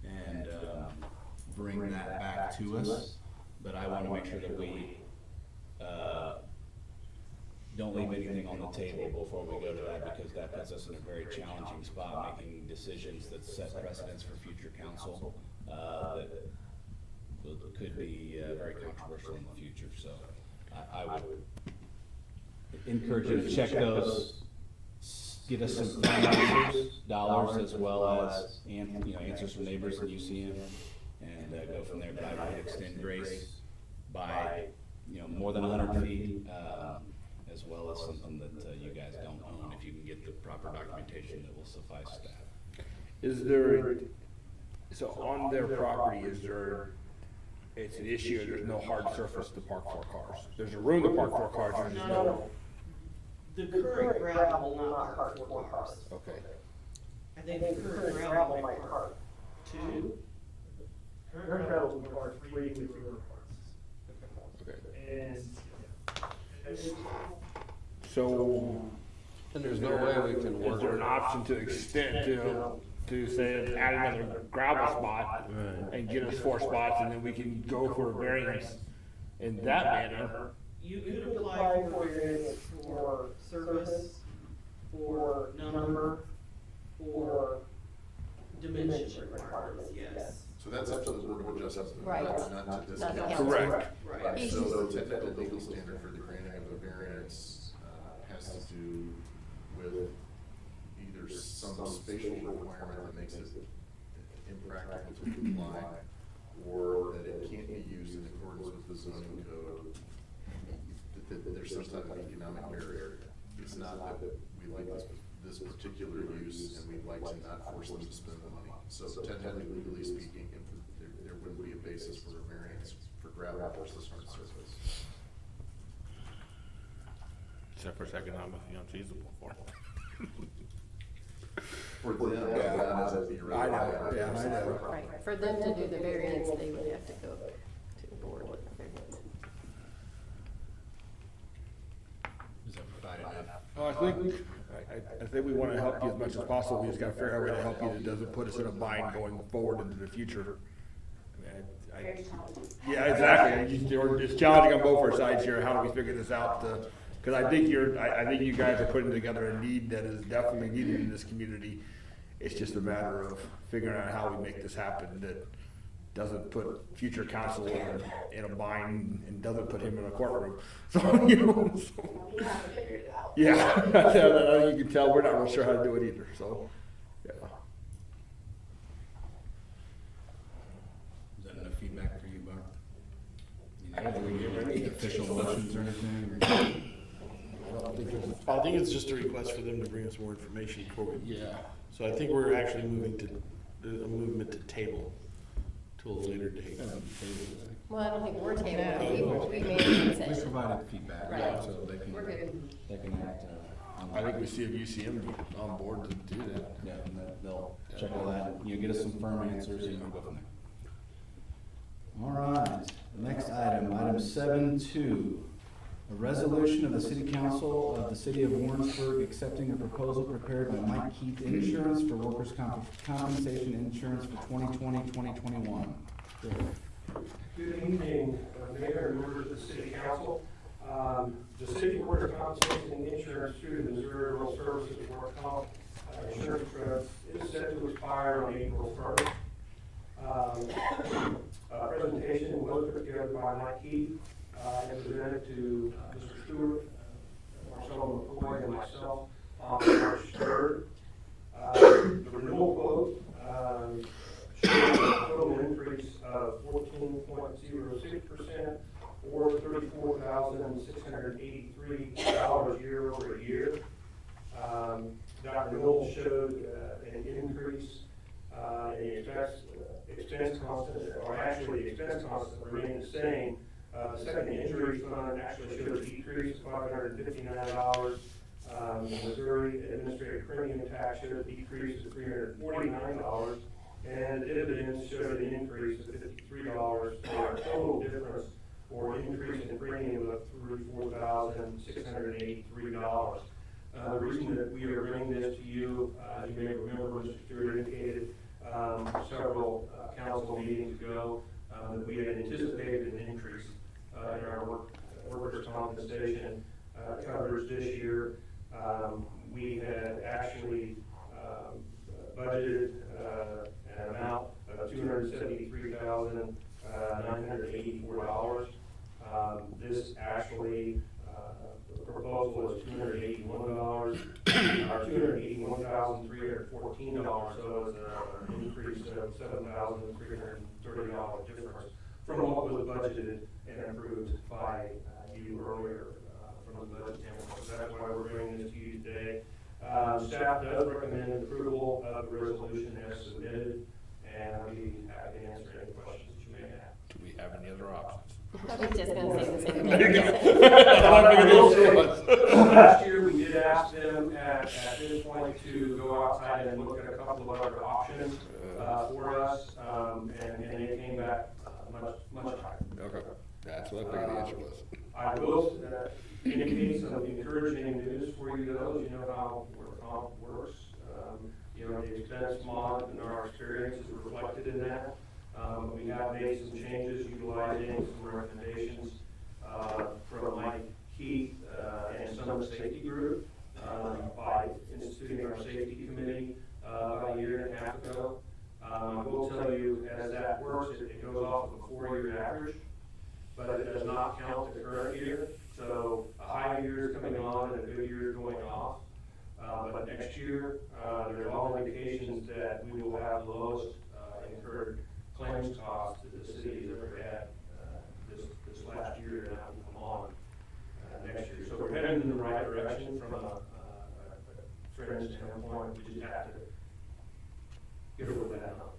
and, bring that back to us. But I want to make sure that we, don't leave anything on the table before we go to that, because that puts us in a very challenging spot, making decisions that set precedents for future council, that could be, very controversial in the future, so I would encourage you to check those, get us some answers, dollars, as well as, and, you know, answers from neighbors and UCM, and, go from there. But I would extend grace by, you know, more than 100 feet, as well as something that, you guys don't own, if you can get the proper documentation that will suffice that. Is there, so on their property, is there, it's an issue, there's no hard surface to park 4 cars? There's a room to park 4 cars, there's just no, The current gravel will not park 4 cars. okay. I think the current gravel might park 2. Current gravel will park 3 with river parks. Okay. And So, And there's no way we can is work. there an option to extend, to say, add another gravel spot and get us 4 spots, and then we can go for a variance in that manner? You could apply for variance for service, for number, for dimension requirements, yes. So that's up to the board of adjustments. Right. Not to this Not the council. council. Correct. Right. So the technical legal standard for the granting of a variance has to do with either some spatial requirement that makes it impractical to comply, or that it can't be used in accordance with the zoning code, that there's some type of economic barrier. It's not that we like this particular use and we'd like to not force them to spend the money. So technically, legally speaking, there wouldn't be a basis for a variance for gravel versus hard surface. Except for it's economically unfeasible for them. For them, that would be I know, yeah, I know. Right, for them to do the variance, they would have to go to the board with the variance. Is that provided enough? Well, I think we wanna help you as much as possible, we just gotta figure out a way to help you that doesn't put us in a bind going forward into the future. I mean, yeah, exactly, it's challenging on both our sides here, how do we figure this out, Cause I think I think you guys are putting together a need that is definitely needed in this community. It's just a matter of figuring out how we make this happen that doesn't put future council in a bind and doesn't put him in a courtroom. So, you know, We haven't figured it out. yeah, you can tell we're not real sure how to do it either, so, yeah. Is that enough feedback for you, Barb? Do we give any official motions or anything? I think it's just a request for them to bring us more information before we. Yeah. So I think we're actually moving to, a movement to table to a later date. Well, I don't think we're tabling, No. we made a We concession. provided feedback, Right. so they can, We're good. they can act, on I think we see if UCM on board to do that. Yeah, and they'll check all that, you know, get us some firm answers, and we'll go from there. All right, next item, item 7.2. A resolution of the City Council of the City of Warrensburg accepting a proposal prepared by Mike Keith Insurance for workers' compensation insurance for 2020-2021. Good evening, Mayor and members of the City Council. The City Workers' Compensation Insurance through the Missouri Rural Services Work Comp Insurance Trust is set to expire on April 1st. A presentation was put together by Mike Keith and presented to Mr. Stewart, Marcelo McCoy, and myself on March 3rd. The renewal quote shows a total increase of 14.06% or $34,683 year over year. That renewal showed an increase in expense constant, or actually the expense constant remained the same. The second injury fund actually showed a decrease of $559. The Missouri administrative premium tax showed a decrease of $349, and the dividends showed an increase of $53, for a total difference or increase in premium of $34,683. The reason that we are bringing this to you, as you may remember, Mr. Stewart indicated several council meetings ago that we had anticipated an increase in our workers' compensation coverage this year. We had actually budgeted an amount of $273,984. This actually, the proposal is $281, or $281,314, so it's an increase of $7,330 difference from what was budgeted and approved by you earlier from the budget standpoint. So that's why we're bringing this to you today. Staff does recommend approval of the resolution as submitted, and I'll be happy to answer any questions that you may have. Do we have any other options? I was just gonna say the same There you thing. go. Last year, we did ask them at this point to go outside and look at a couple of other options for us, and they came back much higher. Okay, that's what I figured the answer was. I will indicate some encouraging news for you though, you know how work comp works. You know, the expense mod and our experience is reflected in that. We have made some changes utilizing some recommendations from Mike Keith and some of the safety group by instituting our safety committee about a year and a half ago. I will tell you, as that works, it goes off of a 4-year average, but it does not count the current year. So a high year is coming on and a good year is going off. But next year, there's all indications that we will have the lowest incurred claims costs that the city has ever had this last year, and that will come on next year. So we're heading in the right direction from a trend standpoint. We just have to get over that hump.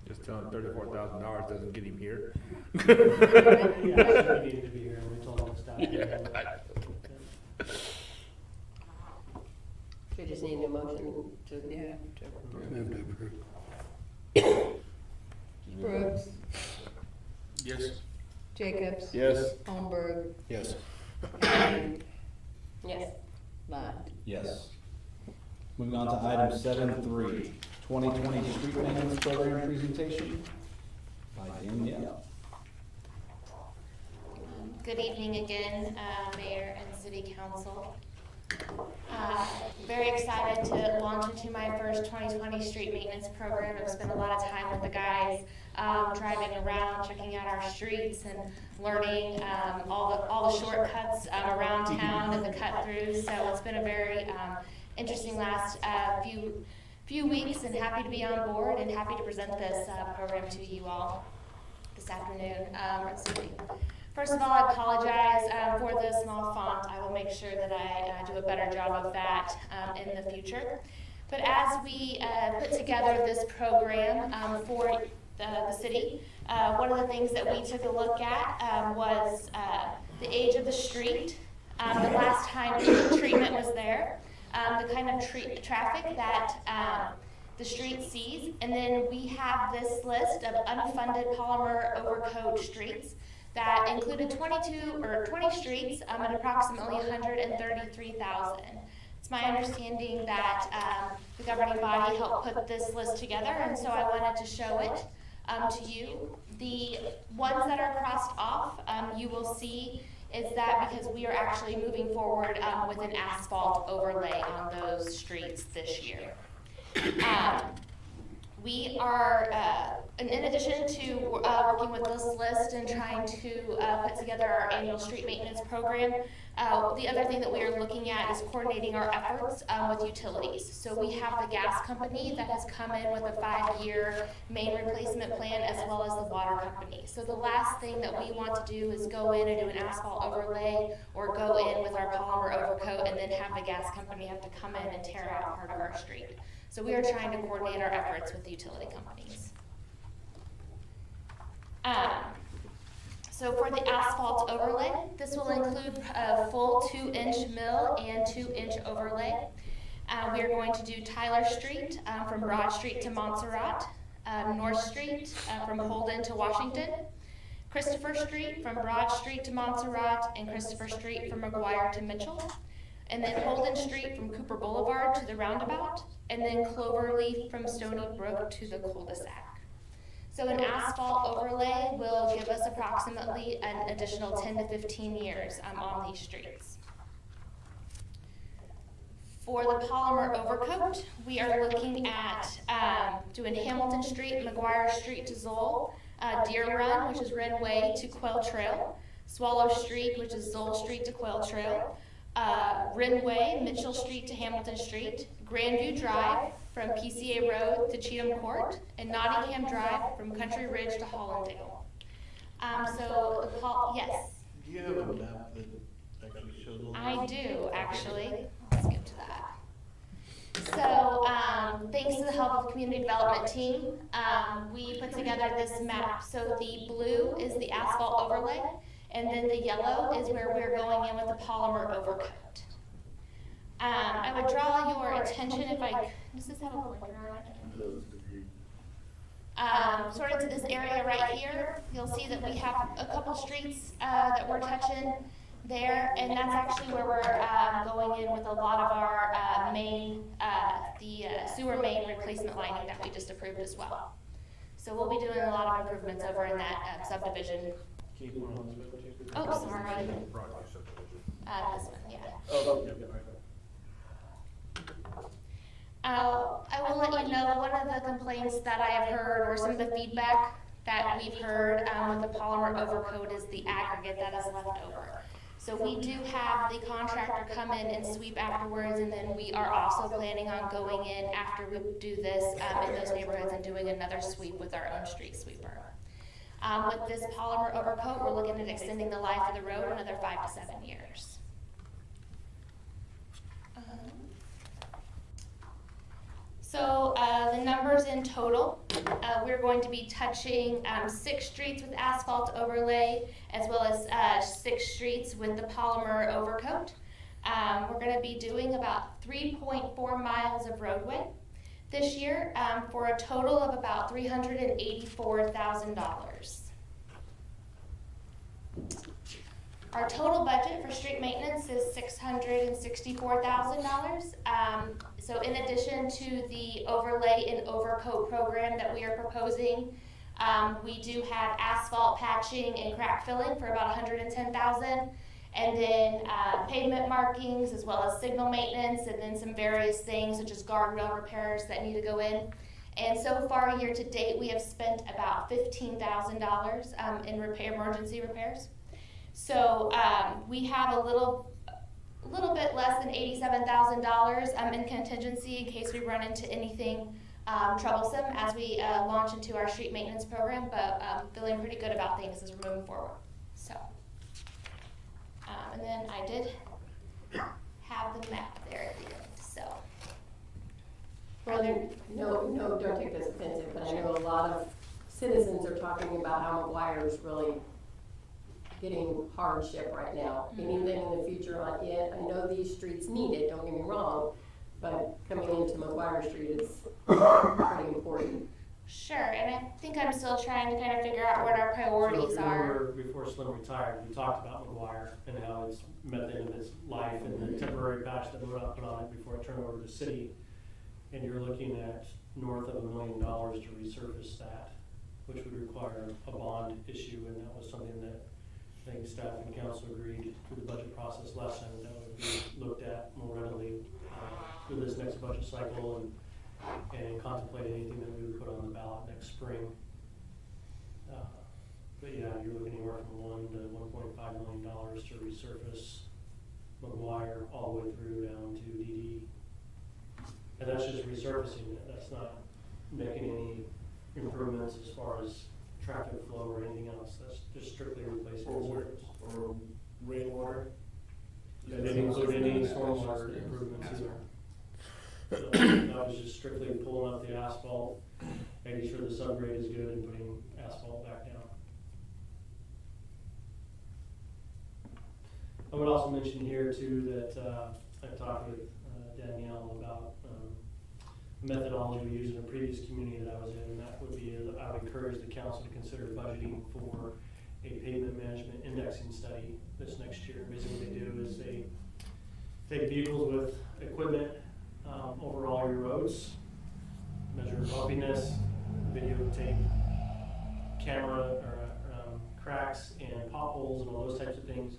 Just tell him $34,000 doesn't get him here. Yeah, we needed to be here, and we told them to stop. We just need a motion to. Yeah. Move to approve. Brooks, Yes. Jacobs. Yes. Holmberg, Yes. and Yes. Lund. Yes. Moving on to item 7.3, 2020 Street Maintenance Program Presentation by Danielle. Good evening again, Mayor and City Council. Very excited to launch into my first 2020 street maintenance program. I've spent a lot of time with the guys, driving around, checking out our streets and learning all the shortcuts around town and the cut-throughs. So it's been a very interesting last few weeks, and happy to be on board and happy to present this program to you all this afternoon. First of all, I apologize for the small font. I will make sure that I do a better job of that in the future. But as we put together this program for the city, one of the things that we took a look at was the age of the street, the last time treatment was there, the kind of traffic that the street sees, and then we have this list of unfunded polymer overcoat streets that included 20 streets at approximately 133,000. It's my understanding that the governing body helped put this list together, and so I wanted to show it to you. The ones that are crossed off, you will see is that because we are actually moving forward with an asphalt overlay on those streets this year. We are, in addition to working with this list and trying to put together our annual street maintenance program, the other thing that we are looking at is coordinating our efforts with utilities. So we have the gas company that has come in with a 5-year main replacement plan, as well as the water company. So the last thing that we want to do is go in and do an asphalt overlay or go in with our polymer overcoat and then have the gas company have to come in and tear out part of our street. So we are trying to coordinate our efforts with the utility companies. So for the asphalt overlay, this will include a full 2-inch mill and 2-inch overlay. We are going to do Tyler Street from Broad Street to Montserrat, North Street from Holden to Washington, Christopher Street from Broad Street to Montserrat, and Christopher Street from McGuire to Mitchell, and then Holden Street from Cooper Boulevard to the roundabout, and then Cloverleaf from Stony Brook to the cul-de-sac. So an asphalt overlay will give us approximately an additional 10 to 15 years on these streets. For the polymer overcoat, we are looking at doing Hamilton Street, McGuire Street to Zoll, Deer Run, which is Wren Way to Quail Trail, Swallow Street, which is Zoll Street to Quail Trail, Wren Way, Mitchell Street to Hamilton Street, Grandview Drive from PCA Road to Cheatham Court, and Nottingham Drive from Country Ridge to Hollandale. Yes. Do you have a map that actually shows all I do, actually. Let's get to that. So, thanks to the help of the community development team, we put together this map. So the blue is the asphalt overlay, and then the yellow is where we're going in with the polymer overcoat. I would draw your attention if does this have a pointer on it? Sort of to this area right here, you'll see that we have a couple streets that we're touching there, and that's actually where we're going in with a lot of our sewer main replacement lining that we just approved as well. So we'll be doing a lot of improvements over in that subdivision. Oh, sorry. This one, yeah. I will let you know one of the complaints that I have heard, or some of the feedback that we've heard with the polymer overcoat, is the aggregate that is left over. So we do have the contractor come in and sweep afterwards, and then we are also planning on going in after we do this in those neighborhoods and doing another sweep with our own street sweeper. With this polymer overcoat, we're looking at extending the life of the road another 5 to 7 years. So the numbers in total, we're going to be touching 6 streets with asphalt overlay, as well as 6 streets with the polymer overcoat. We're going to be doing about 3.4 miles of roadway this year for a total of about $384,000. Our total budget for street maintenance is $664,000. So in addition to the overlay and overcoat program that we are proposing, we do have asphalt patching and crack filling for about $110,000. And then pavement markings, as well as signal maintenance, and then some various things such as guardrail repairs that need to go in. And so far, year to date, we have spent about $15,000 in emergency repairs. So we have a little bit less than $87,000 in contingency in case we run into anything troublesome as we launch into our street maintenance program, but feeling pretty good about things as we're moving forward. So, and then I did have the map there at the end, so. Well, don't take this offensive, but I know a lot of citizens are talking about how McGuire's really getting hardship right now. Anything in the future on it, I know these streets need it, don't get me wrong, but coming into McGuire Street is pretty important. Sure, and I think I'm still trying to kind of figure out what our priorities So if you are. remember, before Slim retired, we talked about McGuire and how it's met the end of its life and the temporary patch that we put on it before it turned over to the city. And you're looking at north of $1 million to resurface that, which would require a bond issue, and that was something that I think staff and council agreed through the budget process last time that would be looked at more readily through this next budget cycle and contemplate anything that we would put on the ballot next spring. But yeah, you're looking anywhere from $1 to $1.5 million to resurface McGuire all the way through down to DD. And that's just resurfacing it. That's not making any improvements as far as traffic flow or anything else. That's just strictly replacing the surface. Or rainwater. They didn't include any stormwater improvements either. So that was just strictly pulling up the asphalt, making sure the subgrade is good, and putting asphalt back down. I would also mention here too that I talked with Danielle about methodology we used in a previous community that I was in, and that would be, I would encourage the council to consider budgeting for a pavement management indexing study this next year. Basically what they do is they take vehicles with equipment over all your roads, measure bumpiness, videotape camera or cracks and potholes and all those types of things,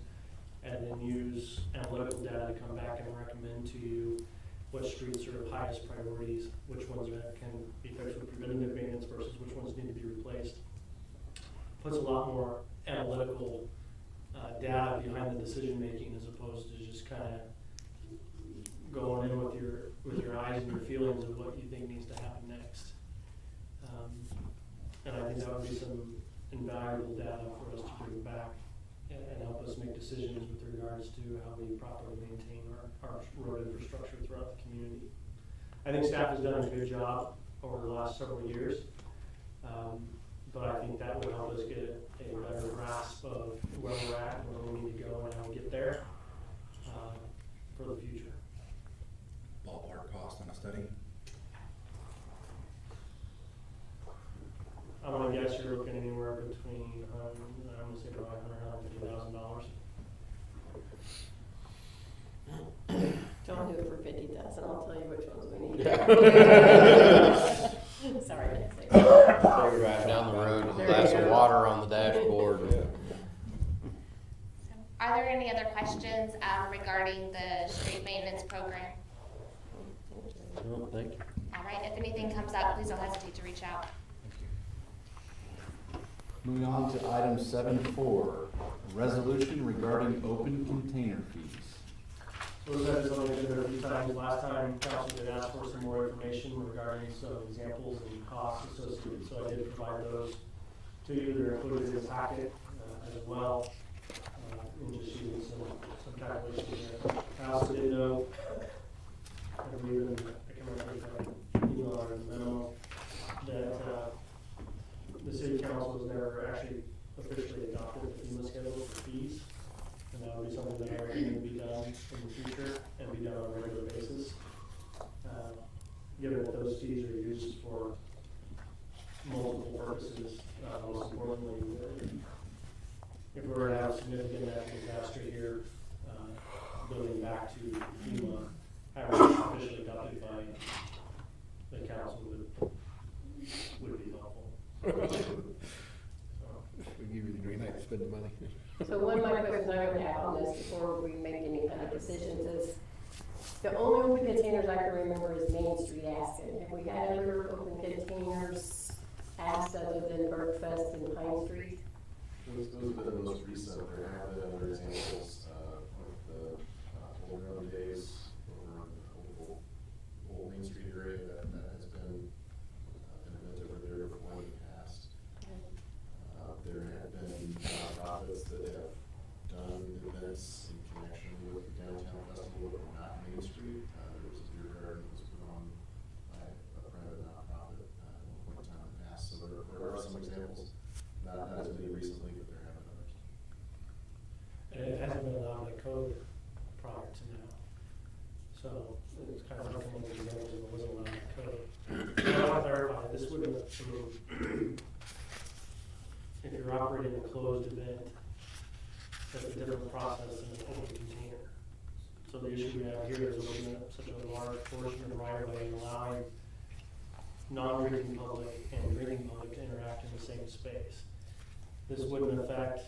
and then use analytical data to come back and recommend to you what streets are of highest priorities, which ones that can be fixed with preventative maintenance versus which ones need to be replaced. Puts a lot more analytical data behind the decision making as opposed to just kind of going in with your eyes and your feelings of what you think needs to happen next. And I think that would be some invaluable data for us to bring back and help us make decisions with regards to how we properly maintain our road infrastructure throughout the community. I think staff has done a good job over the last several years, but I think that would help us get a better grasp of where we're at, where we need to go, and how we get there for the future. Ballpark cost on a study? I'm gonna guess you're looking anywhere between, I'm gonna say about $150,000. Don't do it for 50,000. I'll tell you which ones we need. Sorry, Nancy. Drive down the road with a glass of water on the dashboard. Are there any other questions regarding the street maintenance program? No, thank you. All right, if anything comes up, please don't hesitate to reach out. Moving on to item 7.4, resolution regarding open container fees. So that is only been there a few times. Last time, council did ask for some more information regarding some examples and costs associated, so I did provide those to you. They're included in the packet as well, and just using some calculations there. I also did know, I believe in, I can't remember if I emailed or the memo, that the city council has never actually officially adopted the FEMA schedule for fees. And that would be something that I recommend be done in the future and be done on a regular basis. Given that those fees are used for multiple purposes, most importantly, if we were to have significant natural disaster here, building back to FEMA, having it officially adopted by the council would be helpful. We give you the green light to spend the money. So one of my questions I would have on this before we make any kind of decisions is, the only open containers I can remember is Main Street Aspen. Have we had other open containers asked other than Bergfest and Pine Street? Those have been the most recent. There have been other examples of the old early days over on the old Main Street area that has been an event over there before in the past. There have been nonprofits that have done events in connection with the downtown festival that were not Main Street. There was a beer garden that was put on by a private nonprofit at one point in time in the past. So there are some examples, not as many recently, but there have been others. And it hasn't been allowed by code prior to now. So it's kind of like one of the examples that wasn't allowed by code. So I want to clarify, this wouldn't, if you're operating a closed event, that's a different process than an open container. So the issue we have here is opening up such a large portion of the right of way and allowing non-drinking public and drinking public to interact in the same space. This wouldn't affect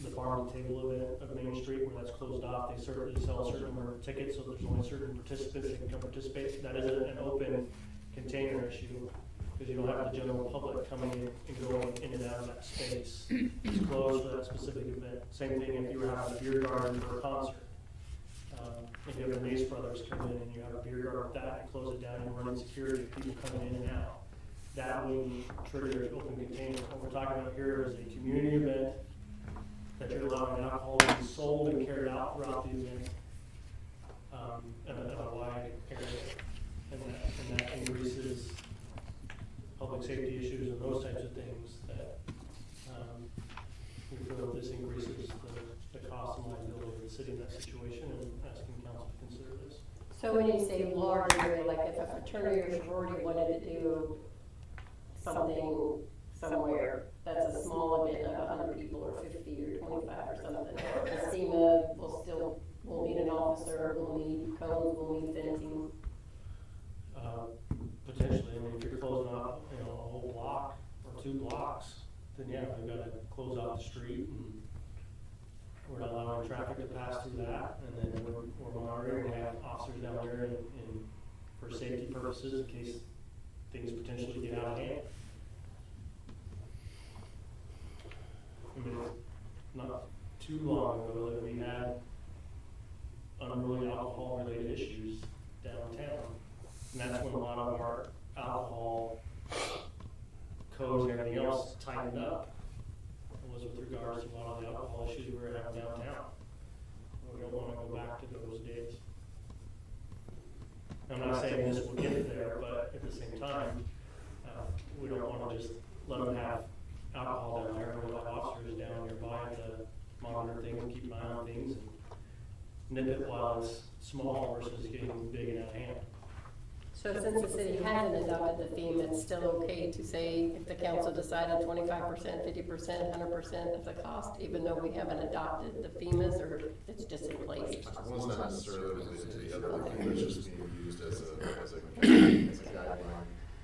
the farm to table event of Main Street where that's closed off. They certainly sell a certain number of tickets, so there's only certain participants that can come participate. That isn't an open container issue, because you don't have the general public coming in and going in and out of that space. It's closed for that specific event. Same thing if you were having a beer garden for a concert. If you have the Mace Brothers come in and you have a beer garden with that and close it down and running security, people coming in and out, that wouldn't trigger an open container. What we're talking about here is a community event that you're allowing alcohol to be sold and carried out throughout the event in a wide area. And that increases public safety issues and those types of things that we feel this increases the cost and liability of the city in that situation, and asking council to consider this. So when you say large area, like if a fraternity or sorority wanted to do something somewhere, that's a small event of 100 people or 50 or 25 or something. The SEMA will need an officer, will need cones, will need fencing. Potentially, I mean, if you're closing off, a whole block or 2 blocks, then yeah, we've got to close off the street, and we're not allowing traffic to pass through that, and then we're monitoring. We have officers down there in for safety purposes in case things potentially get out of hand. I mean, not too long ago that we had unruly alcohol-related issues downtown. And that's when a lot of our alcohol codes and everything else tightened up. It was with regards to a lot of the alcohol issues we were having downtown. We don't want to go back to those days. I'm not saying this will get there, but at the same time, we don't want to just let them have alcohol down there. We'll have officers down nearby to monitor things, keep an eye on things, and nip it while it's small versus getting big and out of hand. So since the city hasn't adopted the theme, it's still okay to say if the council decided 25%, 50%, 100% of the cost, even though we haven't adopted the FEMA's, or it's just in place? Well, it's not necessarily related to the other thing, it's just being used as a guideline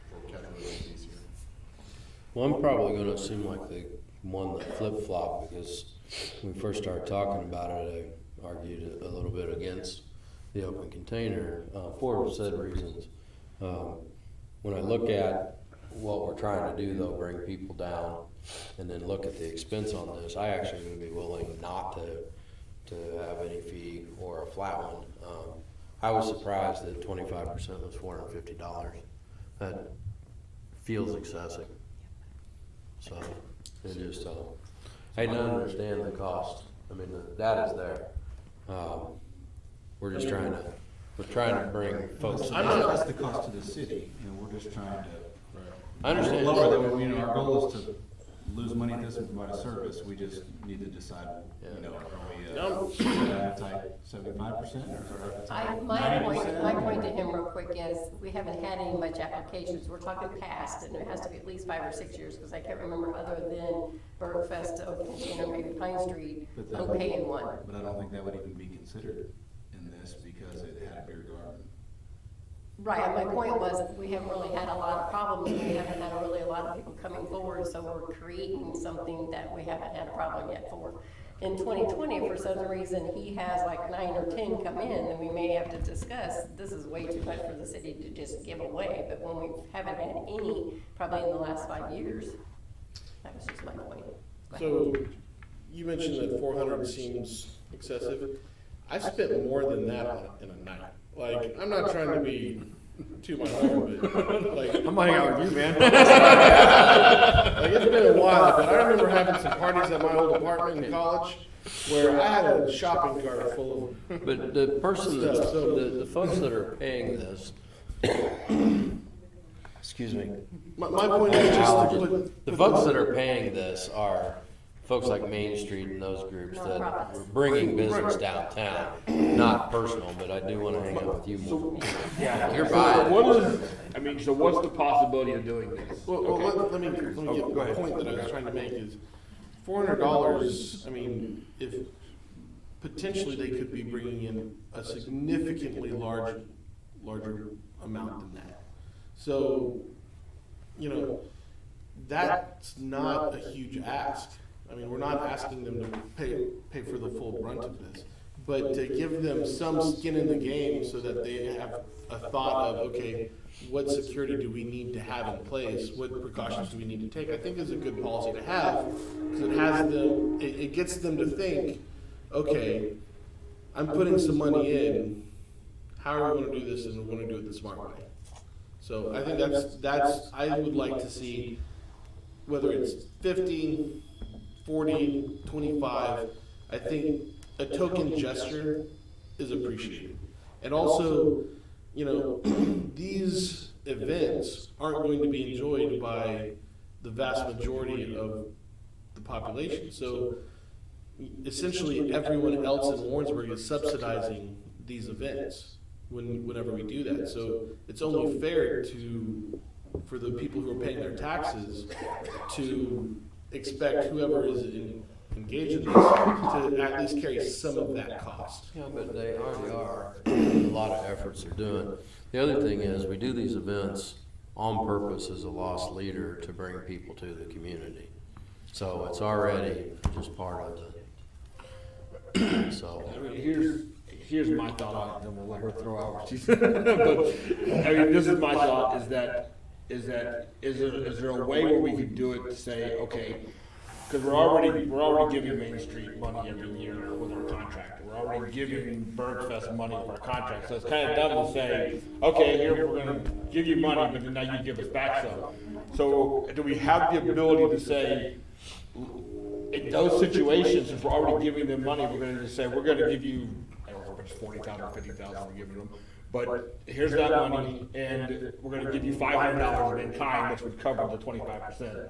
for calculating fees here. Well, I'm probably gonna seem like the one that flip-flopped, because when we first started talking about it, I argued a little bit against the open container, for said reasons. When I look at what we're trying to do, though, bring people down, and then look at the expense on this, I actually would be willing not to have any fee or a flat one. I was surprised that 25% was $450. That feels excessive. So it just, I don't understand the cost. I mean, the data's there. We're just trying to bring folks. I know that's the cost to the city, and we're just trying to. I understand. Lower that, our goal is to lose money at this and provide a service. We just need to decide, are we, appetite 75% or My point to him real quick is, we haven't had any much applications. We're talking past, and it has to be at least 5 or 6 years, because I can't remember other than Bergfest, Open Container, maybe Pine Street, paying one. But I don't think that would even be considered in this because it had a beer garden. Right, and my point was, we haven't really had a lot of problems, and we haven't had really a lot of people coming forward, so we're creating something that we haven't had a problem yet for. in 2020, if for some reason he has like 9 or 10 come in, then we may have to discuss, this is way too much for the city to just give away, but when we haven't had any, probably in the last 5 years, that was just my point. So, you mentioned that 400 seems excessive. I've spent more than that in a night. Like, I'm not trying to be to my horn, but like, I'm gonna hang out with you, man. like it's been a while, but I remember having some parties at my old apartment in college where I had a shopping cart full of. But the person, that, Stuff, so- the folks that are paying this, excuse me, My point is just to put. the folks that are paying this are folks like Main Street and those groups that are bringing business downtown. Not personal, but I do want to hang out with you more. Yeah. You're buying. What is, I mean, so what's the possibility of doing this? Well, let me get go the ahead. point that I was trying to make is $400. I mean, if potentially they could be bringing in a significantly larger amount than that. So, you know, that's not a huge ask. I mean, we're not asking them to pay for the full brunt of this, but to give them some skin in the game so that they have a thought of, okay, what security do we need to have in place? What precautions do we need to take? I think is a good policy to have, because it has them, it gets them to think, okay, I'm putting some money in, how are we gonna do this, and we're gonna do it the smart way. So I think that's, I would like to see, whether it's 50, 40, 25, I think a token gesture is appreciated. And also, you know, these events aren't going to be enjoyed by the vast majority of the population. So essentially everyone else in Warrensburg is subsidizing these events whenever we do that. So it's only fair for the people who are paying their taxes to expect whoever is engaged in this to at least carry some of that cost. Yeah, but they already are. A lot of efforts they're doing. The other thing is, we do these events on purpose as a lost leader to bring people to the community. So it's already just part of the, so. I mean, here's my thought on it, and we'll let her throw out what she said. But, I mean, this is my thought, is there a way where we could do it to say, okay, because we're already giving Main Street money every year with our contract. We're already giving Bergfest money with our contract. So it's kind of dumb to say, okay, here we're going to give you money, but then now you give us back some. So do we have the ability to say, in those situations, if we're already giving them money, we're going to just say, we're going to give you, I don't know if it's 40,000 or 50,000 we're giving them, but here's that money, and we're going to give you $500 in kind, which would cover the 25%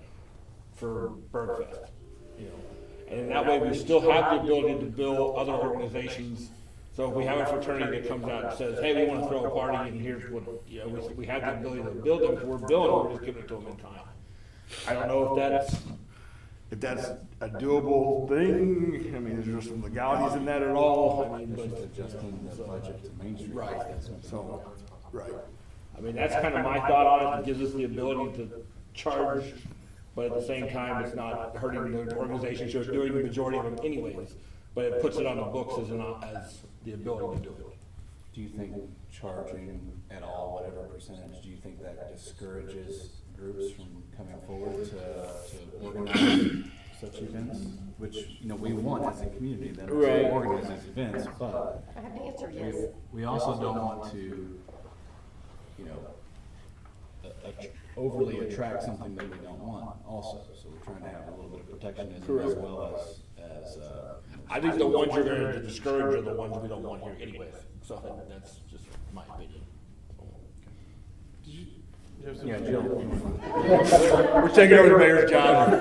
for Bergfest, you know. And that way we still have the ability to bill other organizations. So if we have a fraternity that comes out and says, hey, we want to throw a party, and here's what, you know, we have the ability to bill them, because we're billing, we're just giving it to them in kind. I don't know if that's a doable thing. I mean, is there some legalities in that at all? I mean, but Adjusting the budget to Main Street. right, so, right. I mean, that's kind of my thought on it. It gives us the ability to charge, but at the same time, it's not hurting the organizations who are doing the majority of them anyways. But it puts it on the books as the ability to do it. Do you think charging at all, whatever percentage, do you think that discourages groups from coming forward to organize such events? Which, you know, we want as a community them Right. to organize these events, but I have the answer, yes. we also don't want to, you know, overly attract something that we don't want also. So we're trying to have a little bit of protectionism as Correct. well as I think the ones you're going to discourage are the ones we don't want here anyways. So that's just my opinion. yeah, Jill. We're taking over the mayor's job.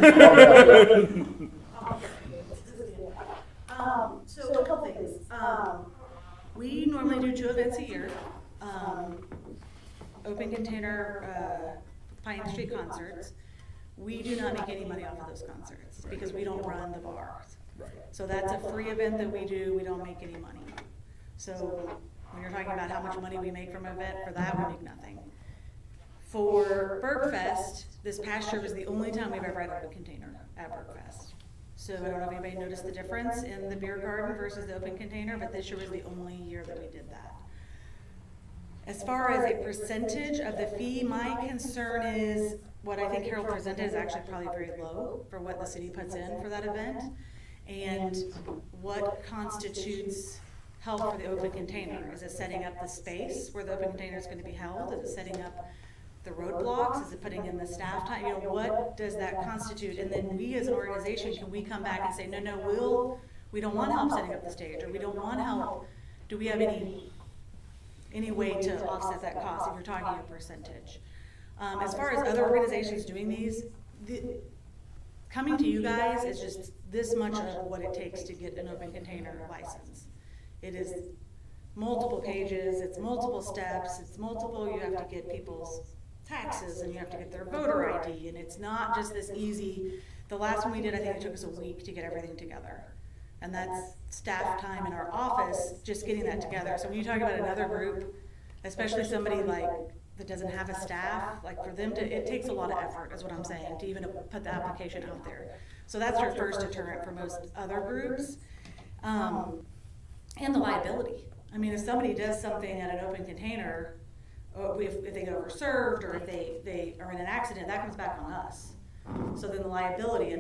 So a couple things. We normally do 2 events a year. Open container, Pine Street concerts. We do not make any money off of those concerts because we don't run the bars. Right. So that's a free event that we do. We don't make any money. So when you're talking about how much money we make from an event, for that we make nothing. For Bergfest, this past year was the only time we've ever had open container at Bergfest. So I don't know if anybody noticed the difference in the beer garden versus the open container, but this year was the only year that we did that. As far as a percentage of the fee, my concern is, what I think Harold presented is actually probably very low for what the city puts in for that event. And what constitutes help for the open container? Is it setting up the space where the open container is going to be held? Is it setting up the roadblocks? Is it putting in the staff time? You know, what does that constitute? And then we as an organization, can we come back and say, no, we don't want help setting up the stage, or we don't want help? Do we have any way to offset that cost if you're talking a percentage? As far as other organizations doing these, coming to you guys is just this much of what it takes to get an open container license. It is multiple pages, it's multiple steps, it's multiple, you have to get people's taxes and you have to get their voter ID, and it's not just this easy. The last one we did, I think it took us a week to get everything together. And that's staff time in our office, just getting that together. So when you talk about another group, especially somebody like that doesn't have a staff, like for them to, it takes a lot of effort is what I'm saying, to even put the application out there. So that's your first deterrent for most other groups. And the liability. I mean, if somebody does something at an open container, or if they get overserved, or if they are in an accident, that comes back on us. So then the liability,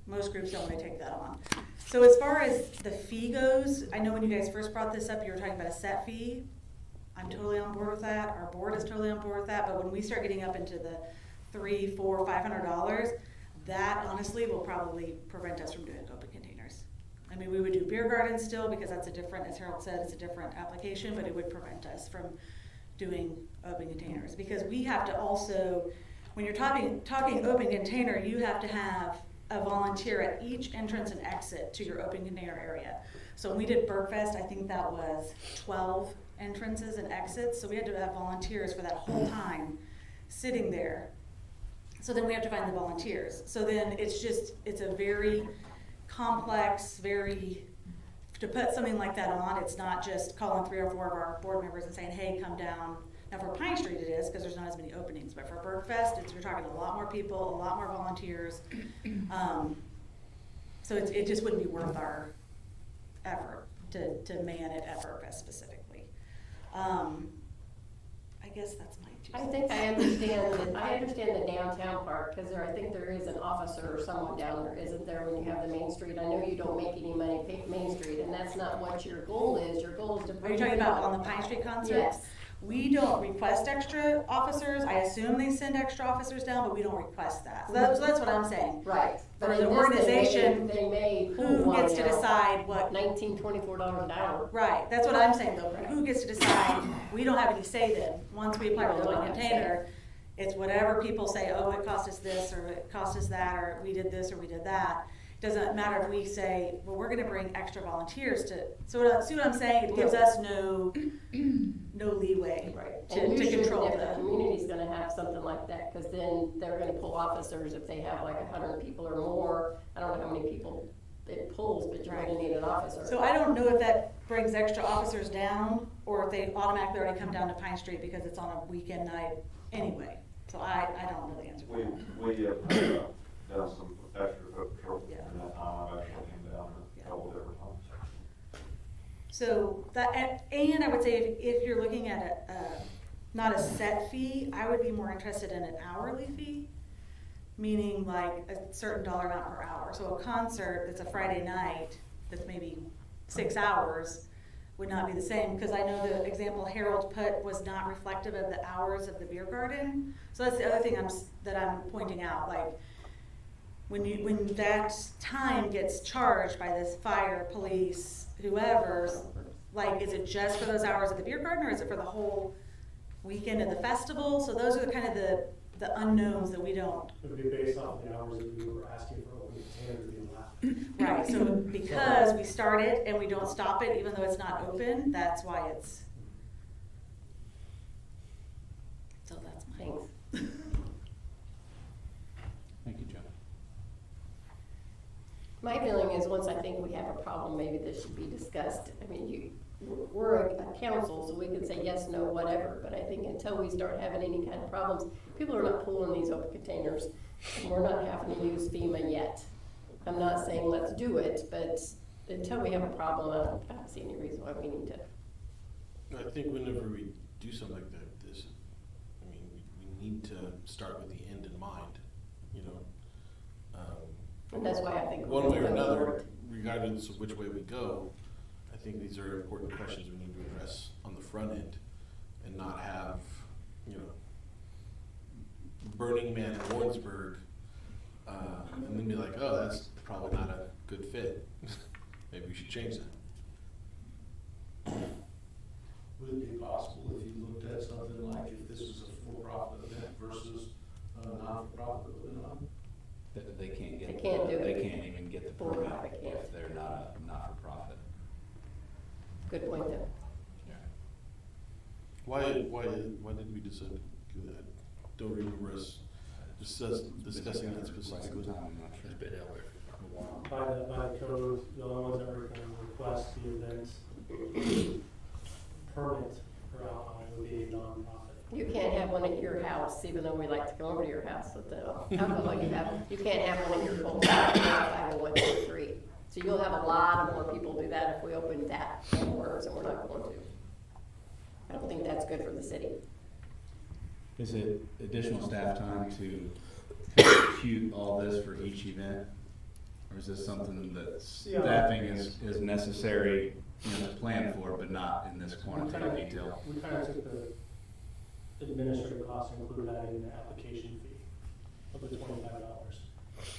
most groups don't want to take that on. So as far as the fee goes, I know when you guys first brought this up, you were talking about a set fee. I'm totally on board with that. Our board is totally on board with that. But when we start getting up into the $300, $400, $500, that honestly will probably prevent us from doing open containers. I mean, we would do beer gardens still, because that's a different, as Harold said, it's a different application, but it would prevent us from doing open containers. Because we have to also, when you're talking open container, you have to have a volunteer at each entrance and exit to your open container area. So when we did Bergfest, I think that was 12 entrances and exits. So we had to have volunteers for that whole time sitting there. So then we have to find the volunteers. So then it's a very complex, to put something like that on, it's not just calling 3 or 4 of our board members and saying, hey, come down. Now for Pine Street it is, because there's not as many openings, but for Bergfest, you're talking a lot more people, a lot more volunteers. So it just wouldn't be worth our effort to man it at Bergfest specifically. I guess that's my 2 cents. I think I understand the downtown part, because I think there is an officer or someone down there, isn't there, when you have the Main Street? I know you don't make any money pay Main Street, and that's not what your goal is. Your goal is to bring. Are you talking about on the Pine Street concerts? Yes. We don't request extra officers. I assume they send extra officers down, but we don't request that. So that's what I'm saying. Right. But as an organization, they may who gets to decide what? $24 an hour. Right, that's what I'm saying though. Who gets to decide? We don't have any say then. Once we apply for the open container, it's whatever people say, oh, it cost us this, or it cost us that, or we did this, or we did that. Doesn't matter if we say, well, we're gonna bring extra volunteers to, see what I'm saying? It gives us no leeway to control If the the. community's gonna have something like that, because then they're gonna pull officers if they have like 100 people or more. I don't know how many people it pulls, but you're gonna need an officer. So I don't know if that brings extra officers down, or if they automatically already come down to Pine Street because it's on a weekend night anyway. So I don't know the answer. We have done some extra foot patrol in that time. I've actually came down a couple different times. So that, and I would say if you're looking at not a set fee, I would be more interested in an hourly fee, meaning like a certain dollar amount per hour. So a concert that's a Friday night, that's maybe 6 hours, would not be the same, because I know the example Harold put was not reflective of the hours of the beer garden. So that's the other thing that I'm pointing out, like when that time gets charged by this fire, police, whoever, like is it just for those hours of the beer garden, or is it for the whole weekend of the festival? So those are kind of the unknowns that we don't. It would be based off the hours that we were asking for open container to be allowed. Right, so because we start it and we don't stop it even though it's not open, that's why it's. So that's my. Thanks. Thank you, Joe. My feeling is once I think we have a problem, maybe this should be discussed. I mean, we're a council, so we can say yes, no, whatever, but I think until we start having any kind of problems, people are not pulling these open containers, and we're not having to use FEMA yet. I'm not saying let's do it, but until we have a problem, I don't see any reason why we need to. I think whenever we do something like that, this, I mean, we need to start with the end in mind, you know? And that's why I think. One way or another, regardless of which way we go, I think these are important questions we need to address on the front end and not have, you know, Burning Man in Warrensburg, and then be like, oh, that's probably not a good fit. Maybe we should change that. Would it be possible if you looked at something like if this was a for-profit event versus a not-for-profit event? They can't get. They can't do it. They can't even get the permit For-profit can't. if they're not-for-profit. Good point there. Why did we decide to do that? Don't remember us discussing that specifically. It's been out there for a while. By the code, the only ones that were going to request the event permit for alcohol would be a nonprofit. You can't have one at your house, even though we like to come over to your house with the alcohol you have. You can't have one at your full 501c3. So you'll have a lot of more people do that if we open that doors, and we're not going to. I don't think that's good for the city. Is it additional staff time to compute all this for each event? Or is this something that staffing is necessary, you know, to plan for, but not in this quantitative detail? We kind of took the administrative costs and included that in the application fee of the $25.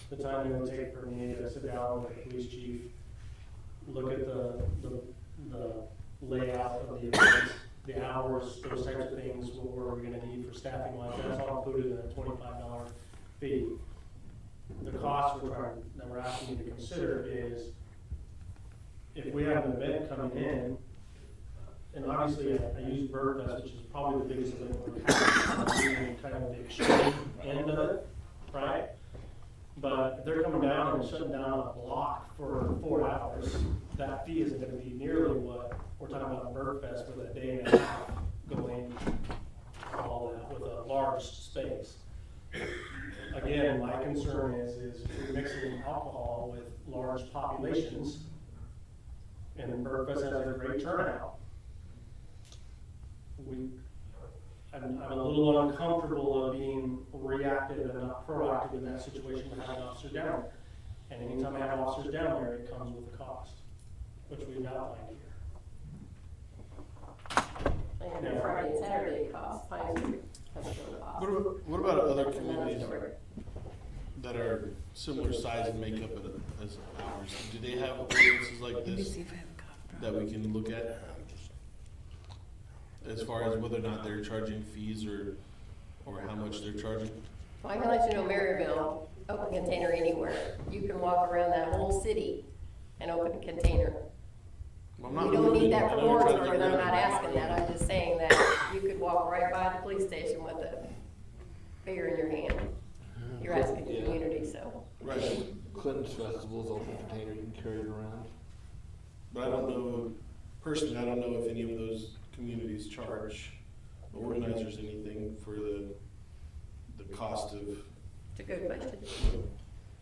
The time it would take for me to sit down with the police chief, look at the layout of the event, the hours, those types of things, what were we gonna need for staffing wise, that's all included in a $25 fee. The cost that we're asking you to consider is, if we have an event coming in, and obviously I use Birdfest, which is probably the biggest event we're having, kind of the extreme end of it, right? But if they're coming down and shutting down a block for 4 hours, that fee isn't gonna be nearly what we're talking about Birdfest with a day and a half going all that with a large space. Again, my concern is if you're mixing alcohol with large populations, and Birdfest has a great turnout, I'm a little uncomfortable of being reactive and not proactive in that situation to have officers down there. And anytime I have officers down there, it comes with a cost, which we've outlined here. And the Friday and Saturday cost, Pine Street has no cost. What about other communities that are similar size and makeup as ours? Do they have ordinances like this that we can look at? As far as whether or not they're charging fees or how much they're charging? Well, I can let you know, Maryville, open container anywhere. You can walk around that whole city and open a container. Well, You don't need that for Warrensburg, and I'm not asking that, I'm just saying that you could walk right by the police station with a beer in your hand. You're asking the community, so. Right. Clinton's Festival's open container, you can carry it around. But I don't know, personally, I don't know if any of those communities charge organizers anything for the cost of. It's a good question.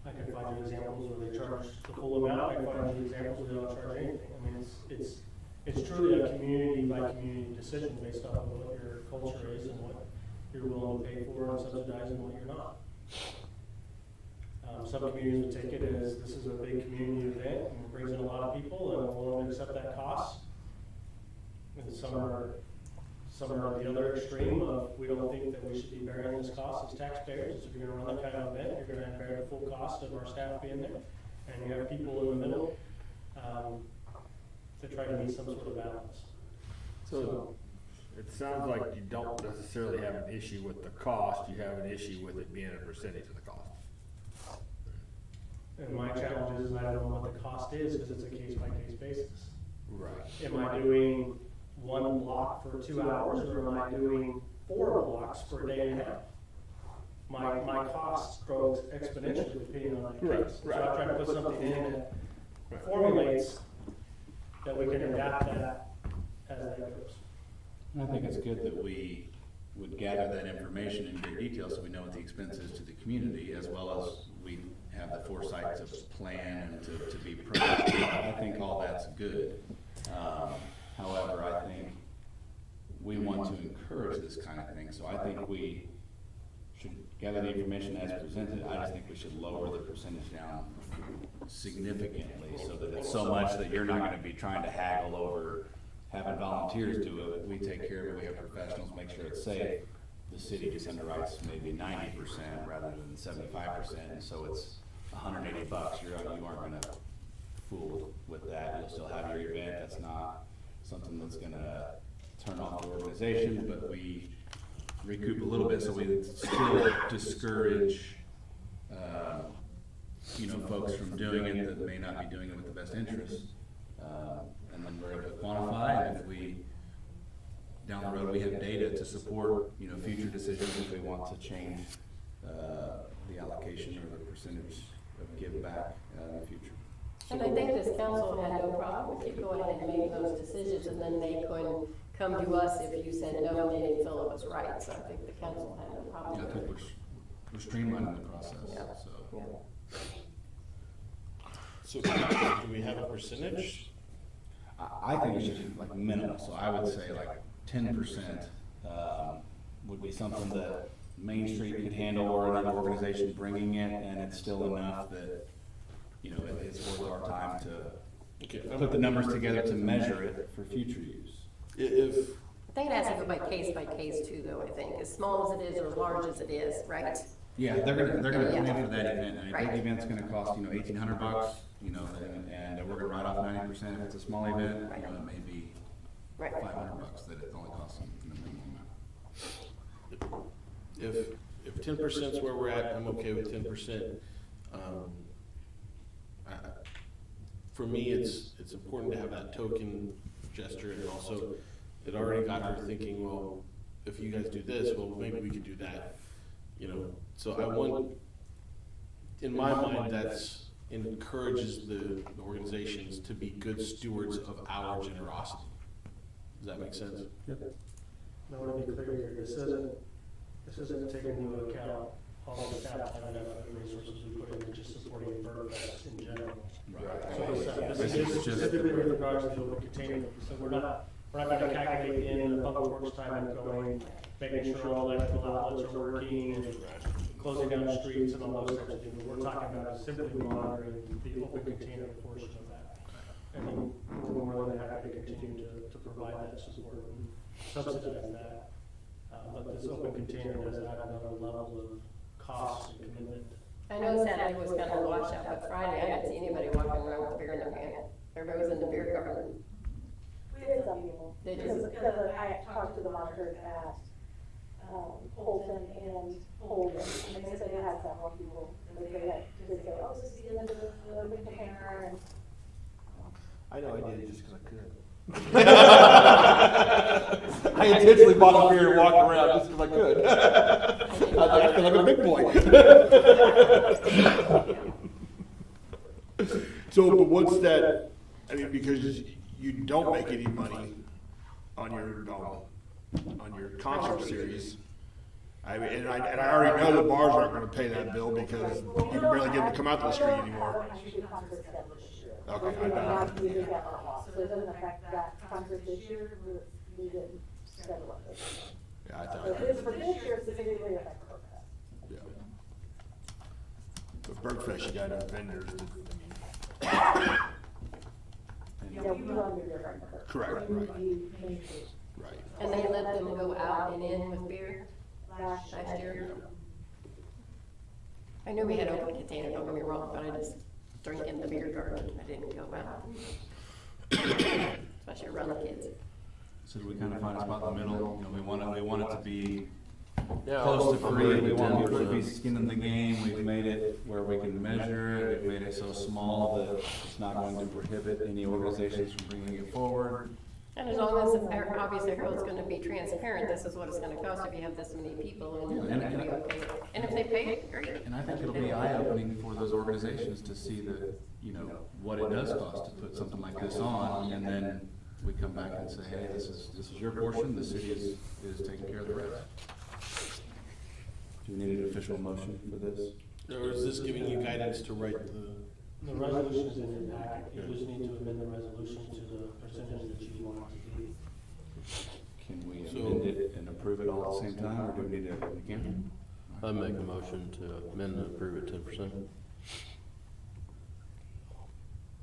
I can find you examples where they charge the full amount, I can find you examples where they don't charge anything. I mean, it's truly a community by community decision based off of what your culture is and what you're willing to pay for and subsidize and what you're not. Some communities would take it as this is a big community event and it brings in a lot of people and are willing to accept that cost. And some are the other extreme of, we don't think that we should be bearing this cost as taxpayers. If you're gonna run that kind of event, you're gonna bear the full cost of our staff being there. And you have people in the middle, to try to meet some sort of balance. So it sounds like you don't necessarily have an issue with the cost, you have an issue with it being a percentage of the cost. And my challenge is I don't know what the cost is, because it's a case-by-case basis. Right. Am I doing one block for 2 hours, or am I doing 4 blocks for a day and a half? My cost grows exponentially depending on the case. So I try to put something in that formulates that we can adapt that as that goes. I think it's good that we would gather that information in great detail so we know what the expense is to the community as well as we have the foresight to plan and to be proactive. I think all that's good. However, I think we want to encourage this kind of thing, so I think we should gather the information as presented. I just think we should lower the percentage down significantly, so that it's so much that you're not gonna be trying to haggle over having volunteers do it. We take care of it, we have professionals, make sure it's safe. The city just underwrites maybe 90% rather than 75%, so it's $180. You aren't gonna fool with that. You'll still have your event. That's not something that's gonna turn off the organization, but we recoup a little bit, so we still discourage, folks from doing it that may not be doing it with the best interest. And then we're able to quantify, and if we, down the road, we have data to support, future decisions if we want to change the allocation or the percentage of give back in the future. And I think this council had no problem with you going ahead and making those decisions, and then they could come to us if you said no and they didn't feel it was right. So I think the council had no problem. Yeah, I think we're streamlining the process, Yeah. so. Yeah. So do we have a percentage? I think it should be like minimal, so I would say like 10% would be something that Main Street could handle, or another organization bringing it, and it's still enough that, it's worth our time to put the numbers together to measure it for future use. If, I think it has to go by case too, though, I think, as small as it is or as large as it is, right? Yeah, they're gonna Yeah. plan for that event, and a Right. big event's gonna cost, $1,800, and we're gonna write off 90%. If it's a small event, it may be Right. $500 that it only costs them the minimum amount. if 10% is where we're at, I'm okay with 10%. For me, it's important to have that token gesture, and also, it already got her thinking, well, if you guys do this, well, maybe we could do that, So I want, in my mind, that's encourages the organizations to be good stewards of our generosity. Does that make sense? I want to be clear here, this isn't taking into account all the staff time and effort and resources we put into just supporting BirdFest in general. Right. So this is specifically with regards to the container, so we're not gonna calculate in the public works time and going, making sure all electrical outlets are working and closing down the streets and all those types of things. What we're talking about is simply monitoring the open container portion of that. And we're more than happy to continue to provide that support and subsidize that. But this open container does add another level of cost and commitment. I know Saturday was kind of a washout, but Friday I didn't see anybody walking around with beer in their hand. Everybody was in the beer garden. We had some people, They did. because I talked to the monitors at, Holton and Holden, and they said they had several people, and they had to say, oh, this is the end of the open container, and. I know I did it just because I could. I intentionally bought a beer and walked around just because I could. I feel like a big boy. So, but what's that, because you don't make any money on your concert series. And I already know the bars aren't gonna pay that bill because you can barely get them to come out to the street anymore. Okay, I bet. We did that on loss, so it doesn't affect that concert this year, we didn't settle it. Yeah, I So thought. this, for this year specifically, it affects ProFest. Yeah. But Bergfest, you got vendors that, Yeah, we run the beer garden first. Correct, We right. do Main Street. right. And they let them go out and in with beer Last last year. I knew we had open container, don't get me wrong, but I just drank in the beer garden. I didn't go out. Especially around the kids. So do we kind of find a spot in the middle? We want it to be Yeah, close to I'm free. ready We to want do people to that. be skin in the game. We've made it where we can measure it. We've made it so small that it's not going to prohibit any organizations from bringing it forward. And as long as, obviously, everyone's gonna be transparent, this is what it's gonna cost if you have this many people, and Yeah, it'll be okay. And if they pay it, great. And I think it'll be eye-opening for those organizations to see that, what it does cost to put something like this on, and then we come back and say, hey, this is your portion, the city is taking care of the rest. Do we need an official motion for this? Or is this giving you guidance to write the? The resolution is in your packet, you just need to amend the resolution to the percentage that you want it to be. Can we So- amend it and approve it all at the same time, or do we need to, again? I make a motion to amend and approve it 10%.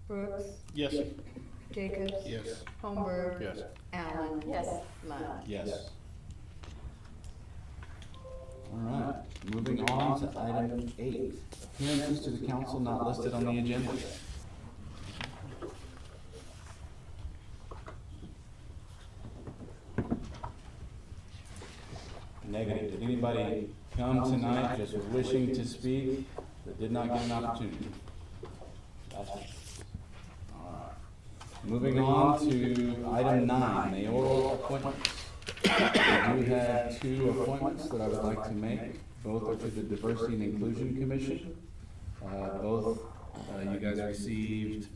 Brooks, Yes. Jacobs. Yes. Holmberg. Yes. Allen. Yes. Lund. Yes. All right, moving on to item 8, appearances to the council not listed on the agenda. Negative. Did anybody come tonight just wishing to speak that did not get an opportunity? All right. Moving on to item 9, mayoral appointments. We do have 2 appointments that I would like to make. Both are to the Diversity and Inclusion Commission. Both, you guys received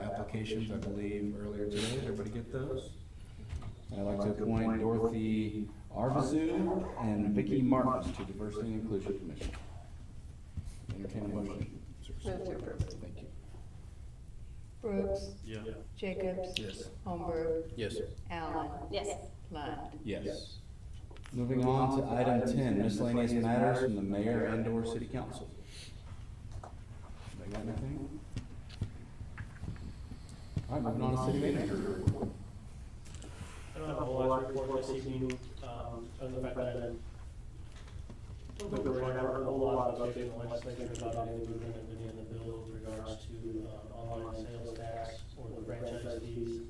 applications, I believe, earlier today. Did everybody get those? I'd like to appoint Dorothy Arvizu and Vicki Martins to Diversity and Inclusion Commission. Entertain a motion. Move to approve. Thank you. Brooks. Yeah. Jacobs. Yes. Holmberg. Yes. Allen. Yes. Lund. Yes. Moving on to item 10, miscellaneous matters from the mayor and or city council. They got anything? All right, moving on to city manager report. I don't have a whole lot to report this evening, other than the fact that I haven't heard a whole lot of updates in the legislature about any movement of any of the bill with regards to online sales tax or the franchise fees.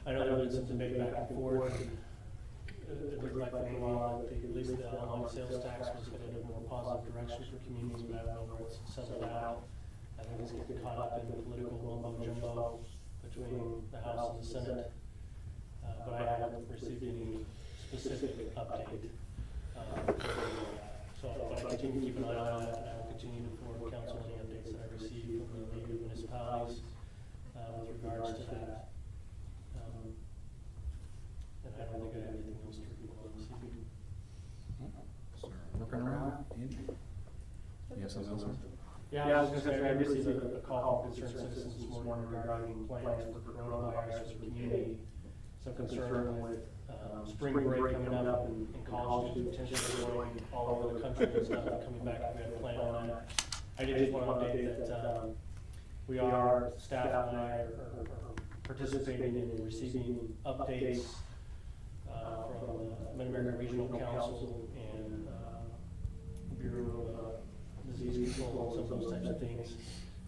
I know there's been some debate back and forth. It looked like for a while that at least the online sales tax was headed in a more positive direction for communities, but I don't know where it's settled out. I think it's getting caught up in the political mumbo jumbo between the House and the Senate. But I haven't received any specific update. So I continue to keep an eye on that, and I will continue to forward council any updates that I receive from the League of Municipalities with regards to that. And I don't think I have anything else to report on this evening. Working around, Andy? You have something else, sir? Yeah, I was just gonna say, I received a call from concerned citizens this morning regarding plans for coronavirus for community. Some concern with spring break coming up and college students potentially going all over the country and stuff, and coming back, we had a plan on that. I did just want to update that we are, staff and I are participating in receiving updates from the Mid-American Regional Council and Bureau of Disease Control and some of those types of things.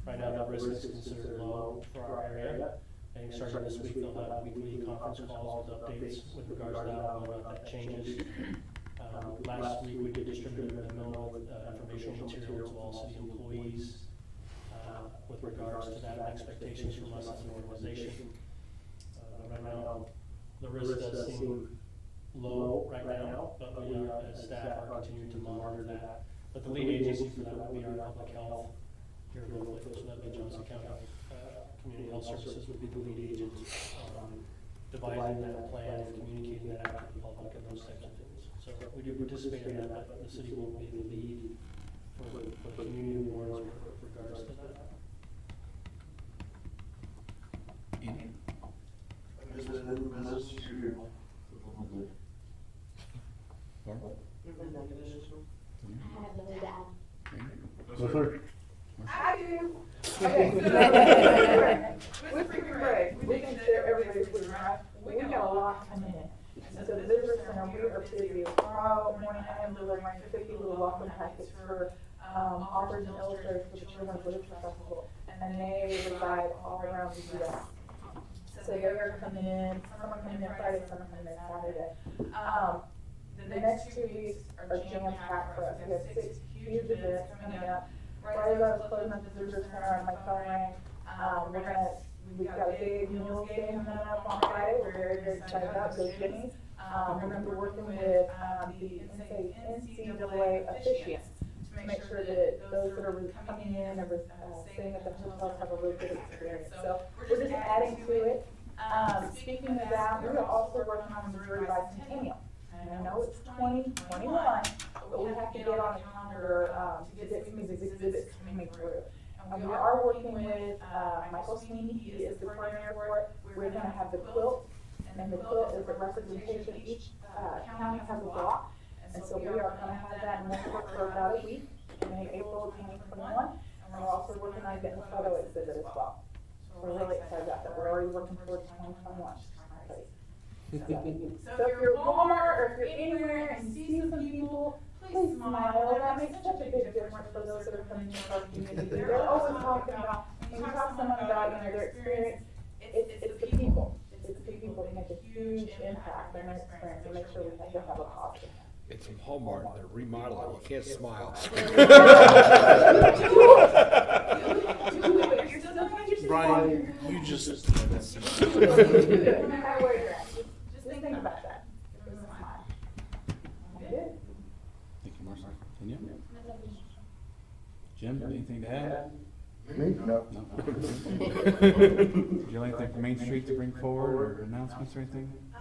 Right now, the risk is considered low for our area. I think starting this week, they'll have weekly conference calls with updates with regards to that, whether or not that changes. Last week, we did distribute a memo with informational material to all city employees with regards to that and expectations from us as an organization. Right now, the risk does seem low right now, but we as staff are continuing to monitor that. But the lead agency for that will be our public health here locally, so that'd be Johnson County. Community Health Services would be the lead agent, devising that plan and communicating that out to the public and those types of things. So we do participate in that, but the city won't be the lead for the community warrants with regards to that. Andy? Is there any business you? Laura? I have no doubt. No, sir. I do. Okay, so, with spring break, we did consider everybody's food, right? We got a lot coming in. And so the visitor center, we are busy tomorrow morning. I am delivering 50 little welcome packets for authors and illustrators for the Children's Literature Festival. And they reside all around the U.S. So they're coming in, some are coming in Friday, some are coming in Saturday. The next 2 weeks are jam-packed for us. We have 6 huge events coming up. Right about to close up the visitor center on my phone. We've got a big meals game coming up on Friday. We're very, very excited about Go Jimmy's. We're going to be working with the NCAA officiants to make sure that those that are coming in and staying at the hotels have a really good experience. So we're just adding to it. Speaking of that, we're also working on Missouri Bicentennial. And I know it's 2021, but but we have to get on the calendar, to get some of these exhibits coming through. And we are working with, Michael Sweeney, he is the coordinator for it. We're gonna have the quilt, and the quilt is a representation, each, county has a block. And so we are gonna have that in Warrensburg for about a week in April of 2021. And we're also working on getting a photo exhibit as well. So we're really excited about that. We're already working towards 2021. So if you're at Walmart or if you're anywhere and you see some people, please smile. That makes such a big difference for those that are coming to our community. They're always talking about, when you talk to someone about, their experience, it's the people. It's the people that make a huge impact on their experience and make sure we have a positive. It's from Hallmark, they're remodeling, you can't smile. Brian, you just. Just think about that. Give them a smile. Good. Thank you, Marcia. Tanya? Jim, anything to add? Me? No. No? Would you like anything from Main Street to bring forward, or announcements or anything? I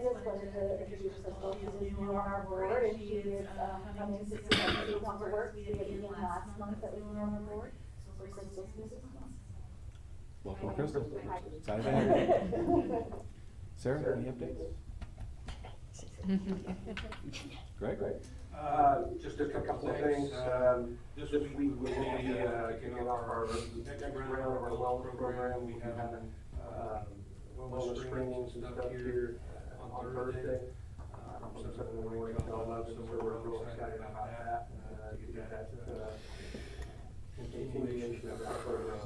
just wanted to introduce Crystal, who's new on our board, and she is, coming to city council work. We did meeting last month that we were on the board, so Crystal's new 6 months. Welcome, Crystal. Excited to have you. Sarah, any updates? Greg? Just a couple of things. This week we will be kicking off our next round of our wellness program. We have wellness screenings and stuff here on Thursday. From 7 in the morning till 11, so we're really excited about that. To get that continuation of our program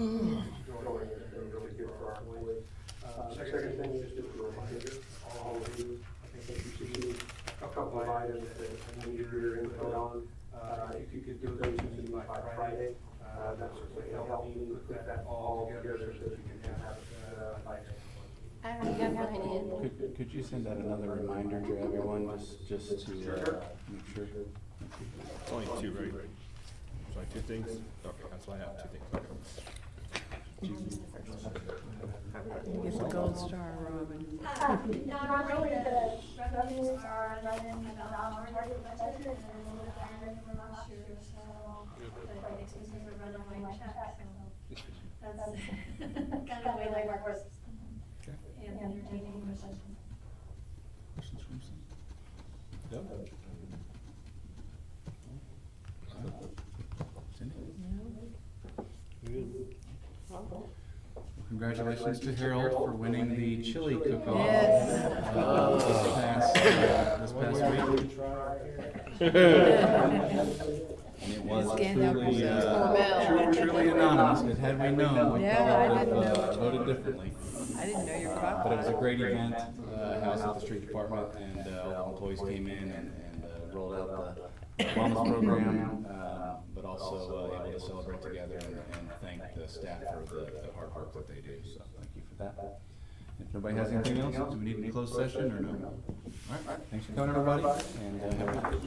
going and really good for our employees. Second thing is just a reminder, all of you, I think you see a couple of items that I need your input on. If you could do those to me by Friday, that would certainly help me put that all together so that we can have it by next. I already got mine in. Could you send out another reminder to everyone, just to, make sure? It's only two, right? It's only two things? Okay, that's why I have two things. Get the gold star, Robin. Not really, the revenues are running about our target budget and a little bit higher than last year, so the expenses are running like check, so that's kind of the way they work with and entertaining questions. Questions from some? Deb? Cindy? Good. Congratulations to Harold for winning the chili cook-off. Yes. This past week. And it was truly anonymous, because had we known, we probably would have voted differently. I didn't know you were popular. But it was a great event, housed at the street department, and all the employees came in and rolled out the wellness program, but also able to celebrate together and thank the staff for the hard work that they do, so thank you for that. If nobody has anything else, do we need a closed session or no? All right, thanks for coming, everybody, and have a good night.